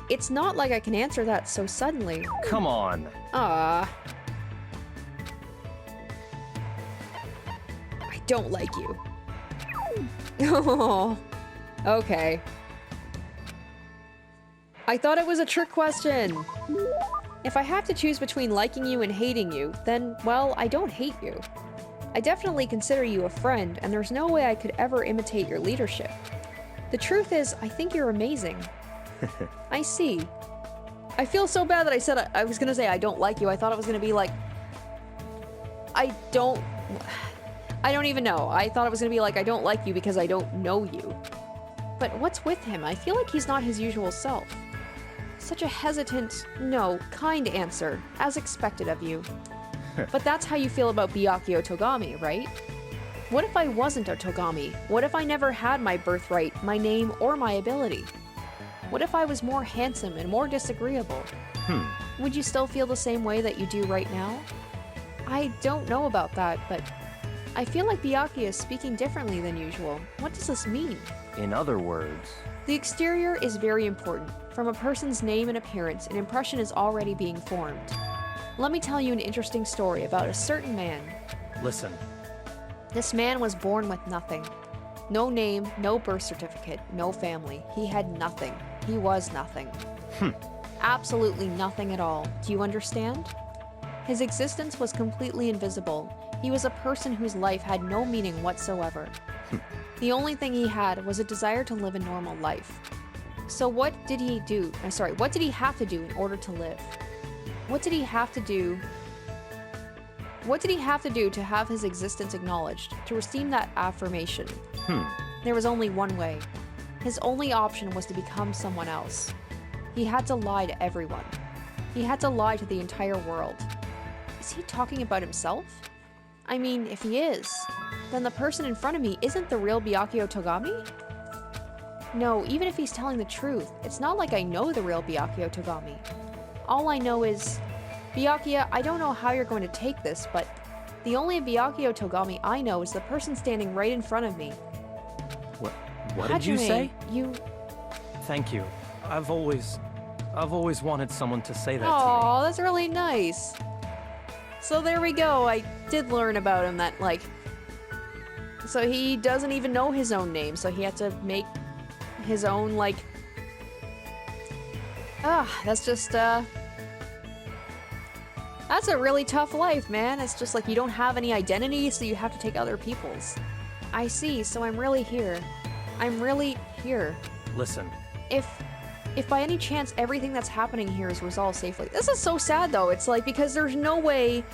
It's not like I can answer that so suddenly. Come on. Ah. I don't like you. Oh. Okay. I thought it was a trick question. If I have to choose between liking you and hating you, then, well, I don't hate you. I definitely consider you a friend, and there's no way I could ever imitate your leadership. The truth is, I think you're amazing. I see. I feel so bad that I said I was gonna say I don't like you. I thought it was gonna be like... I don't even know. I thought it was gonna be like, I don't like you because I don't know you. But what's with him? I feel like he's not his usual self. Such a hesitant, no, kind answer, as expected of you. But that's how you feel about Byakuya Togami, right? What if I wasn't a Togami? What if I never had my birthright, my name, or my ability? What if I was more handsome and more disagreeable? Would you still feel the same way that you do right now? I don't know about that, but I feel like Byakuya is speaking differently than usual. What does this mean? In other words... The exterior is very important. From a person's name and appearance, an impression is already being formed. Let me tell you an interesting story about a certain man. Listen. This man was born with nothing. No name, no birth certificate, no family. He had nothing. He was nothing. Absolutely nothing at all. Do you understand? His existence was completely invisible. He was a person whose life had no meaning whatsoever. The only thing he had was a desire to live a normal life. So what did he do? What did he have to do in order to live? What did he have to do? What did he have to do to have his existence acknowledged, to receive that affirmation? There was only one way. His only option was to become someone else. He had to lie to everyone. He had to lie to the entire world. Is he talking about himself? I mean, if he is, then the person in front of me isn't the real Byakuya Togami? No, even if he's telling the truth, it's not like I know the real Byakuya Togami. All I know is, Byakuya, I don't know how you're going to take this, but the only Byakuya Togami I know is the person standing right in front of me. What did you say? You... Thank you. I've always wanted someone to say that to Aw, that's really nice. So there we go, I did learn about him that, like... So he doesn't even know his own name, so he had to make his own, like, That's just, that's a really tough life, man. It's just like you don't have any identity, so you have to take other people's. I see, so I'm really here. I'm really here. Listen, If by any chance everything that's happening here is resolved safely. This is so sad though. It's like, because there's no way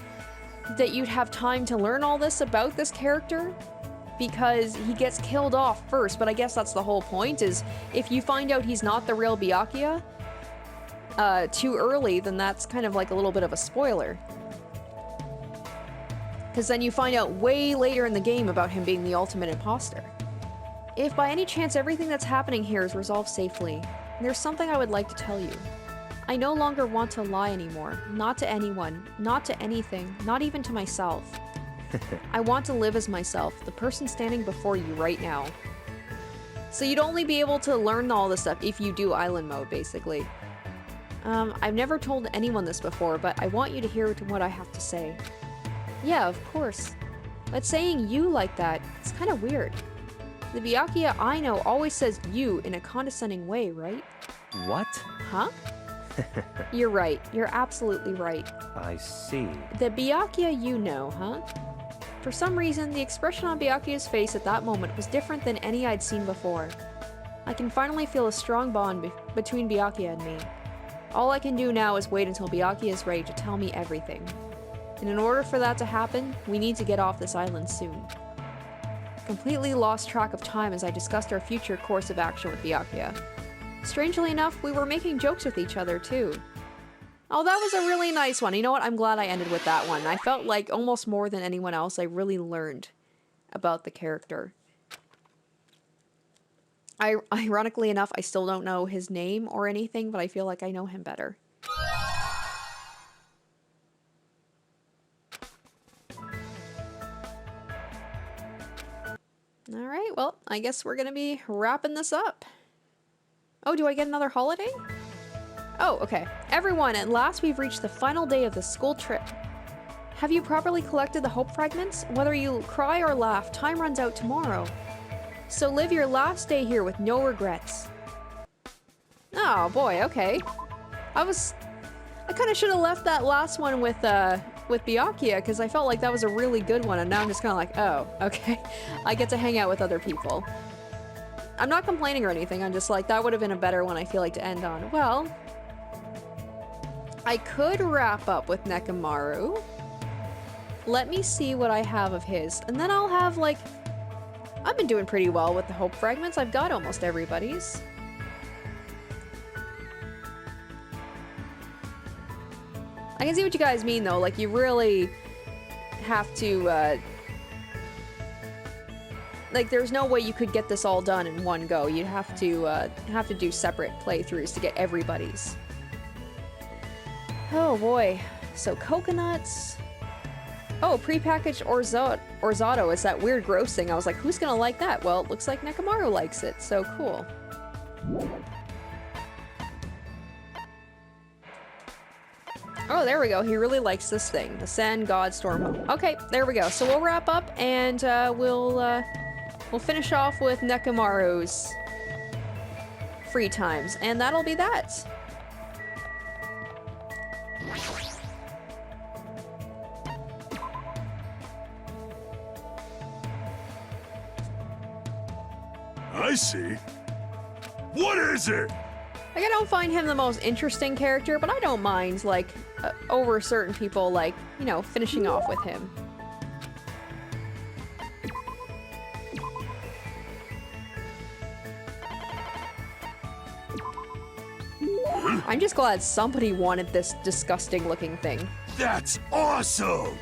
that you'd have time to learn all this about this character because he gets killed off first, but I guess that's the whole point, is if you find out he's not the real Byakuya too early, then that's kind of like a little bit of a spoiler. Because then you find out way later in the game about him being the ultimate imposter. If by any chance everything that's happening here is resolved safely, there's something I would like to tell you. I no longer want to lie anymore. Not to anyone, not to anything, not even to myself. I want to live as myself, the person standing before you right now. So you'd only be able to learn all this stuff if you do island mode, basically. I've never told anyone this before, but I want you to hear what I have to say. Yeah, of course. But saying you like that, it's kind of weird. The Byakuya I know always says you in a condescending way, right? what? Huh? You're right. You're absolutely right. I see. The Byakuya you know, huh? For some reason, the expression on Byakuya's face at that moment was different than any I'd seen before. I can finally feel a strong bond between Byakuya and me. All I can do now is wait until Byakuya is ready to tell me everything. And in order for that to happen, we need to get off this island soon. Completely lost track of time as I discussed our future course of action with Byakuya. Strangely enough, we were making jokes with each other too. Oh, that was a really nice one. You know what? I'm glad I ended with that one. I felt like almost more than anyone else, I really learned about the character. Ironically enough, I still don't know his name or anything, but I feel like I know him better. Alright, well, I guess we're gonna be wrapping this up. Oh, do I get another holiday? Oh, okay. Everyone, at last we've reached the final day of the school trip. Have you properly collected the hope fragments? Whether you cry or laugh, time runs out tomorrow. So live your last day here with no regrets. Oh boy, okay. I kind of should have left that last one with Byakuya, because I felt like that was a really good one, and now I'm just kind of like, oh, okay. I get to hang out with other people. I'm not complaining or anything, I'm just like, that would have been a better one, I feel like, to end on. Well, I could wrap up with Nekomaru. Let me see what I have of his, and then I'll have, like, I've been doing pretty well with the hope fragments. I've got almost everybody's. I can see what you guys mean, though. Like, you really have to, like, there's no way you could get this all done in one go. You'd have to do separate playthroughs to get everybody's. Oh, boy. So, coconuts. Oh, prepackaged orzato. It's that weird gross thing. I was like, who's gonna like that? Well, it looks like Nekomaru likes it, so cool. Oh, there we go. He really likes this thing. The Sand God Stormhome. Okay, there we go. So we'll wrap up, and we'll finish off with Nekomaru's free times, and that'll be that. I see. What is it? Like, I don't find him the most interesting character, but I don't mind, like, over certain people, like, you know, finishing off with him. I'm just glad somebody wanted this disgusting looking thing. That's awesome!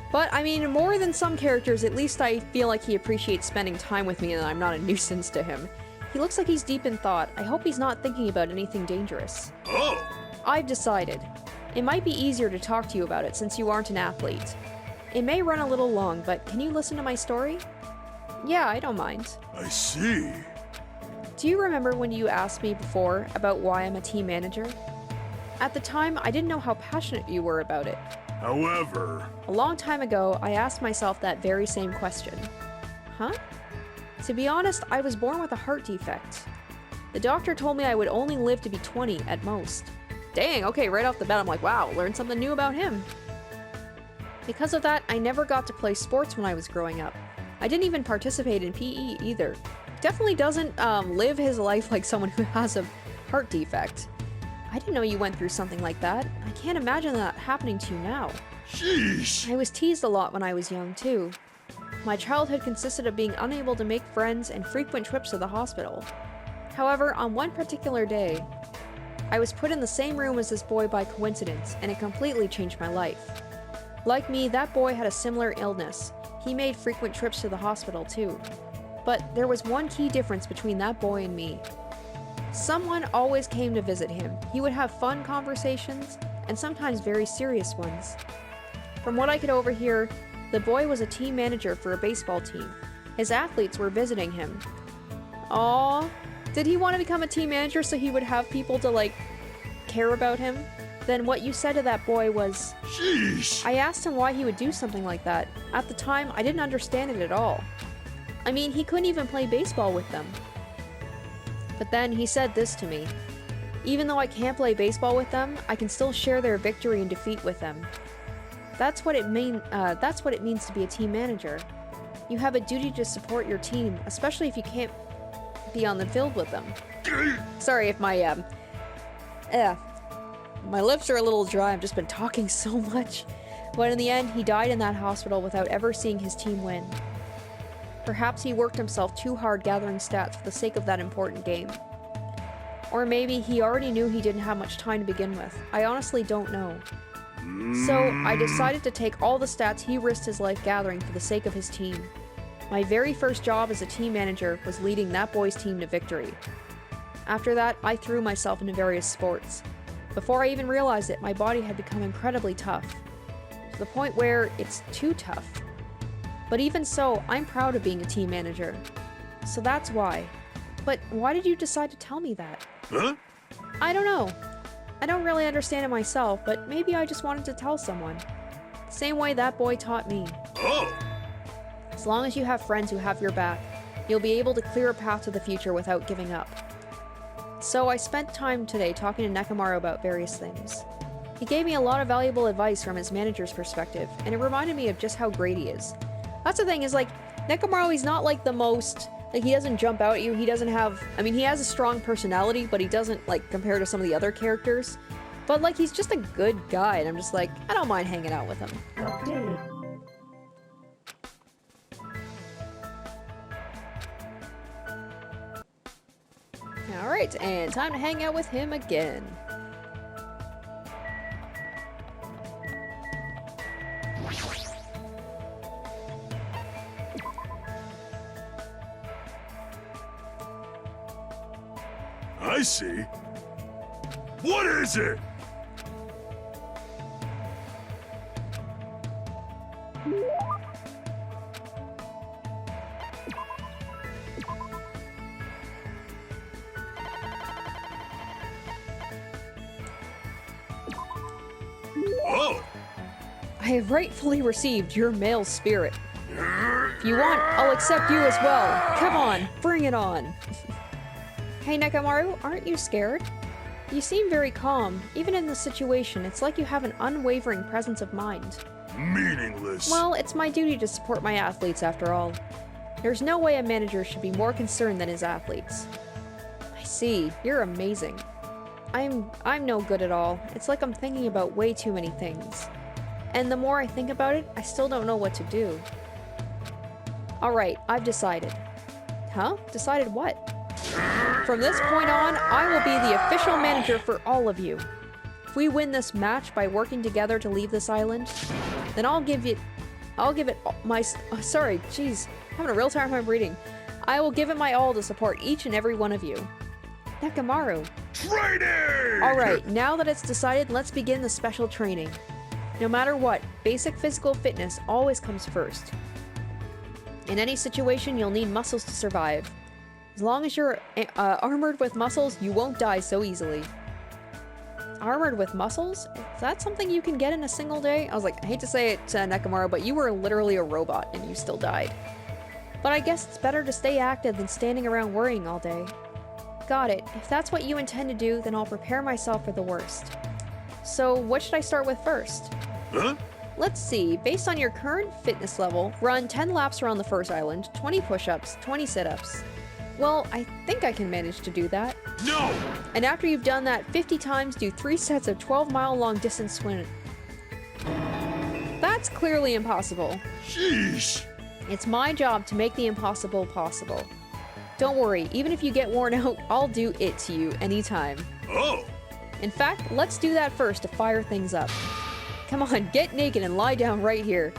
But, I mean, more than some characters, at least I feel like he appreciates spending time with me and I'm not a nuisance to him. He looks like he's deep in thought. I hope he's not thinking about anything dangerous. Oh! I've decided. It might be easier to talk to you about it since you aren't an athlete. It may run a little long, but can you listen to my story? Yeah, I don't mind. I see. Do you remember when you asked me before about why I'm a team manager? At the time, I didn't know how passionate you were about it. However... A long time ago, I asked myself that very same question. Huh? To be honest, I was born with a heart defect. The doctor told me I would only live to be 20 at most. Dang, okay, right off the bat I'm like, wow, learned something new about him. Because of that, I never got to play sports when I was growing up. I didn't even participate in PE either. Definitely doesn't live his life like someone who has a heart defect. I didn't know you went through something like that. I can't imagine that happening to you now. Sheesh! I was teased a lot when I was young, too. My childhood consisted of being unable to make friends and frequent trips to the hospital. However, on one particular day, I was put in the same room as this boy by coincidence, and it completely changed my life. Like me, that boy had a similar illness. He made frequent trips to the hospital, too. But there was one key difference between that boy and me. Someone always came to visit him. He would have fun conversations, and sometimes very serious ones. From what I could overhear, the boy was a team manager for a baseball team. His athletes were visiting him. Aww. Did he want to become a team manager so he would have people to, like, care about him? Then what you said to that boy was... Sheesh! I asked him why he would do something like that. At the time, I didn't understand it at all. I mean, he couldn't even play baseball with them. But then he said this to me. Even though I can't play baseball with them, I can still share their victory and defeat with them. That's what it means to be a team manager. You have a duty to support your team, especially if you can't be on the field with them. Sorry if my lips are a little dry. I've just been talking so much. But in the end, he died in that hospital without ever seeing his team win. Perhaps he worked himself too hard gathering stats for the sake of that important game. Or maybe he already knew he didn't have much time to begin with. I honestly don't know. So I decided to take all the stats he risked his life gathering for the sake of his team. My very first job as a team manager was leading that boy's team to victory. After that, I threw myself into various sports. Before I even realized it, my body had become incredibly tough. To the point where it's too tough. But even so, I'm proud of being a team manager. So that's why. But why did you decide to tell me that? Huh? I don't know. I don't really understand it myself, but maybe I just wanted to tell someone. Same way that boy taught me. Oh! As long as you have friends who have your back, you'll be able to clear a path to the future without giving up. So I spent time today talking to Nekomaru about various things. He gave me a lot of valuable advice from his manager's perspective, and it reminded me of just how great he is. That's the thing, is like, Nekomaru, he's not like the most, like, he doesn't jump out at you, he doesn't have, I mean, he has a strong personality, but he doesn't, like, compare to some of the other characters. But, like, he's just a good guy, and I'm just like, I don't mind hanging out with him. Alright, and time to hang out with him again. I see. What is it? Oh! I have rightfully received your male spirit. If you want, I'll accept you as well. Come on, bring it on. Hey Nekomaru, aren't you scared? You seem very calm. Even in this situation, it's like you have an unwavering presence of mind. Meaningless. Well, it's my duty to support my athletes after all. There's no way a manager should be more concerned than his athletes. I see, you're amazing. I'm no good at all. It's like I'm thinking about way too many things. And the more I think about it, I still don't know what to do. Alright, I've decided. Huh? Decided what? From this point on, I will be the official manager for all of you. If we win this match by working together to leave this island, then I'll give it my, sorry, jeez, I'm having a real time reading. I will give it my all to support each and every one of you. Nekomaru. Training! Alright, now that it's decided, let's begin the special training. No matter what, basic physical fitness always comes first. In any situation, you'll need muscles to survive. As long as you're armored with muscles, you won't die so easily. Armored with muscles? Is that something you can get in a single day? I was like, I hate to say it, Nekomaru, but you were literally a robot and you still died. But I guess it's better to stay active than standing around worrying all day. Got it. If that's what you intend to do, then I'll prepare myself for the worst. So, what should I start with first? Huh? Let's see. Based on your current fitness level, run 10 laps around the first island, 20 push-ups, 20 sit-ups. Well, I think I can manage to do that. No! And after you've done that 50 times, do 3 sets of 12-mile-long distance swim. That's clearly impossible. Sheesh! It's my job to make the impossible possible. Don't worry, even if you get worn out, I'll do it to you anytime. Oh! In fact, let's do that first to fire things up. Come on, get naked and lie down right here.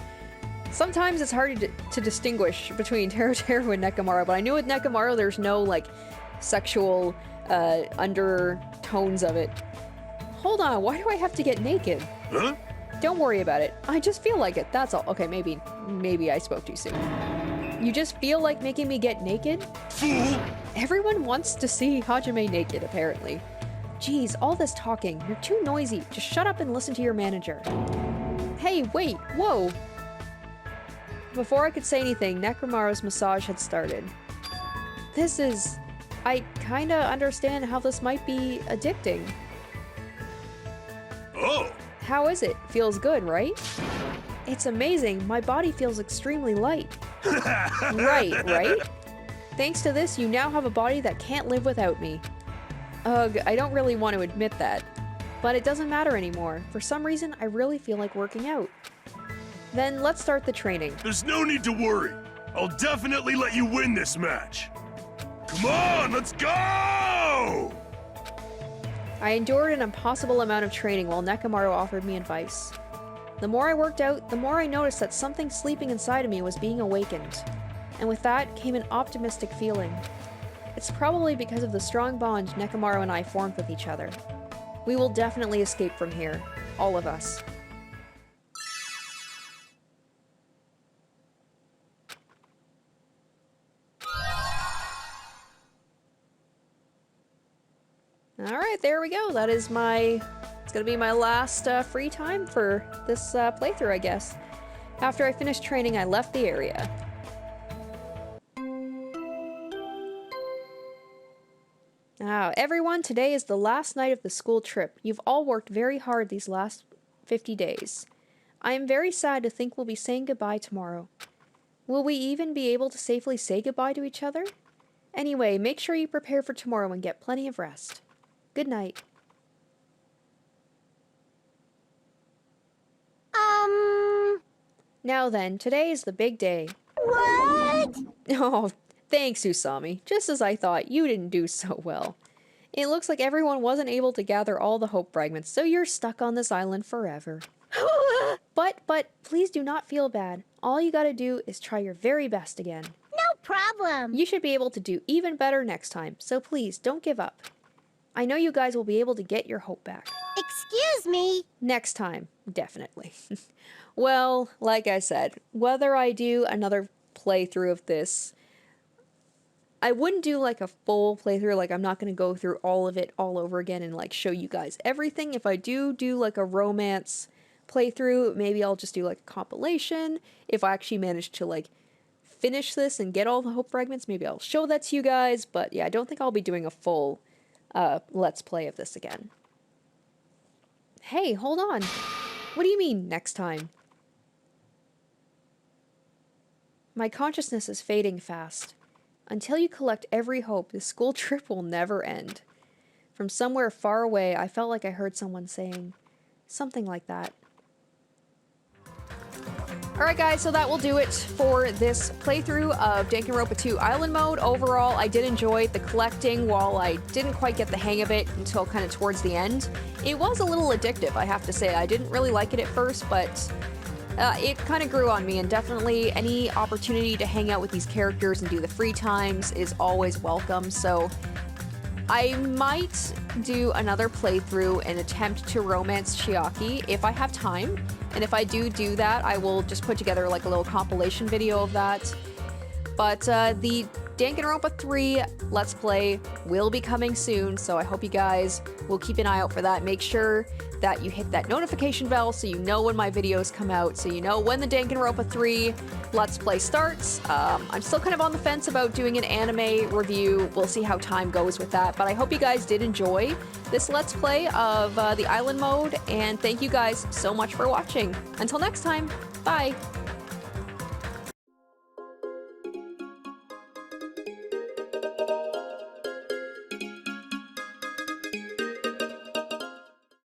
Sometimes it's hard to distinguish between Teruteru and Nekomaru, but I knew with Nekomaru there's no, like, sexual undertones of it. Hold on, why do I have to get naked? Huh? Don't worry about it. I just feel like it, that's all. Okay, maybe I spoke too soon. You just feel like making me get naked? Fool! Everyone wants to see Hajime naked, apparently. Jeez, all this talking. You're too noisy. Just shut up and listen to your manager. Hey, wait, whoa! Before I could say anything, Nekomaru's massage had started. I kinda understand how this might be addicting. Oh! How is it? Feels good, right? It's amazing. My body feels extremely light. Right? Thanks to this, you now have a body that can't live without me. Ugh, I don't really want to admit that. But it doesn't matter anymore. For some reason, I really feel like working out. Then let's start the training. There's no need to worry. I'll definitely let you win this match. Come on, let's go! I endured an impossible amount of training while Nekomaru offered me advice. The more I worked out, the more I noticed that something sleeping inside of me was being awakened. And with that came an optimistic feeling. It's probably because of the strong bond Nekomaru and I formed with each other. We will definitely escape from here. All of us. Alright, there we go. That is it's gonna be my last free time for this playthrough, I guess. After I finished training, I left the area. Now, everyone, today is the last night of the school trip. You've all worked very hard these last 50 days. I am very sad to think we'll be saying goodbye tomorrow. Will we even be able to safely say goodbye to each other? Anyway, make sure you prepare for tomorrow and get plenty of rest. Good night. Now then, today is the big day. What? Oh, thanks, Usami. Just as I thought, you didn't do so well. It looks like everyone wasn't able to gather all the hope fragments, so you're stuck on this island forever. But, please do not feel bad. All you gotta do is try your very best again. No problem. You should be able to do even better next time, so please, don't give up. I know you guys will be able to get your hope back. Excuse me. Next time, definitely. Well, like I said, whether I do another playthrough of this, I wouldn't do like a full playthrough, like I'm not going to go through all of it all over again and like show you guys everything. If I do like a romance playthrough, maybe I'll just do like a compilation. If I actually manage to like finish this and get all the hope fragments, maybe I'll show that to you guys. But yeah, I don't think I'll be doing a full let's play of this again. Hey, hold on. What do you mean, next time? My consciousness is fading fast. Until you collect every hope, the school trip will never end. From somewhere far away, I felt like I heard someone saying something like that. Alright guys, so that will do it for this playthrough of Danganronpa 2 Island Mode. Overall, I did enjoy the collecting while I didn't quite get the hang of it until kind of towards the end. It was a little addictive, I have to say. I didn't really like it at first, but it kind of grew on me, and definitely any opportunity to hang out with these characters and do the free times is always welcome, so I might do another playthrough and attempt to romance Chiaki if I have time, and if I do that, I will just put together like a little compilation video of that. But the Danganronpa 3 Let's Play will be coming soon, so I hope you guys will keep an eye out for that. Make sure that you hit that notification bell so you know when my videos come out, so you know when the Danganronpa 3 Let's Play starts. I'm still kind of on the fence about doing an anime review. We'll see how time goes with that, but I hope you guys did enjoy this Let's Play of the Island Mode, and thank you guys so much for watching. Until next time, bye!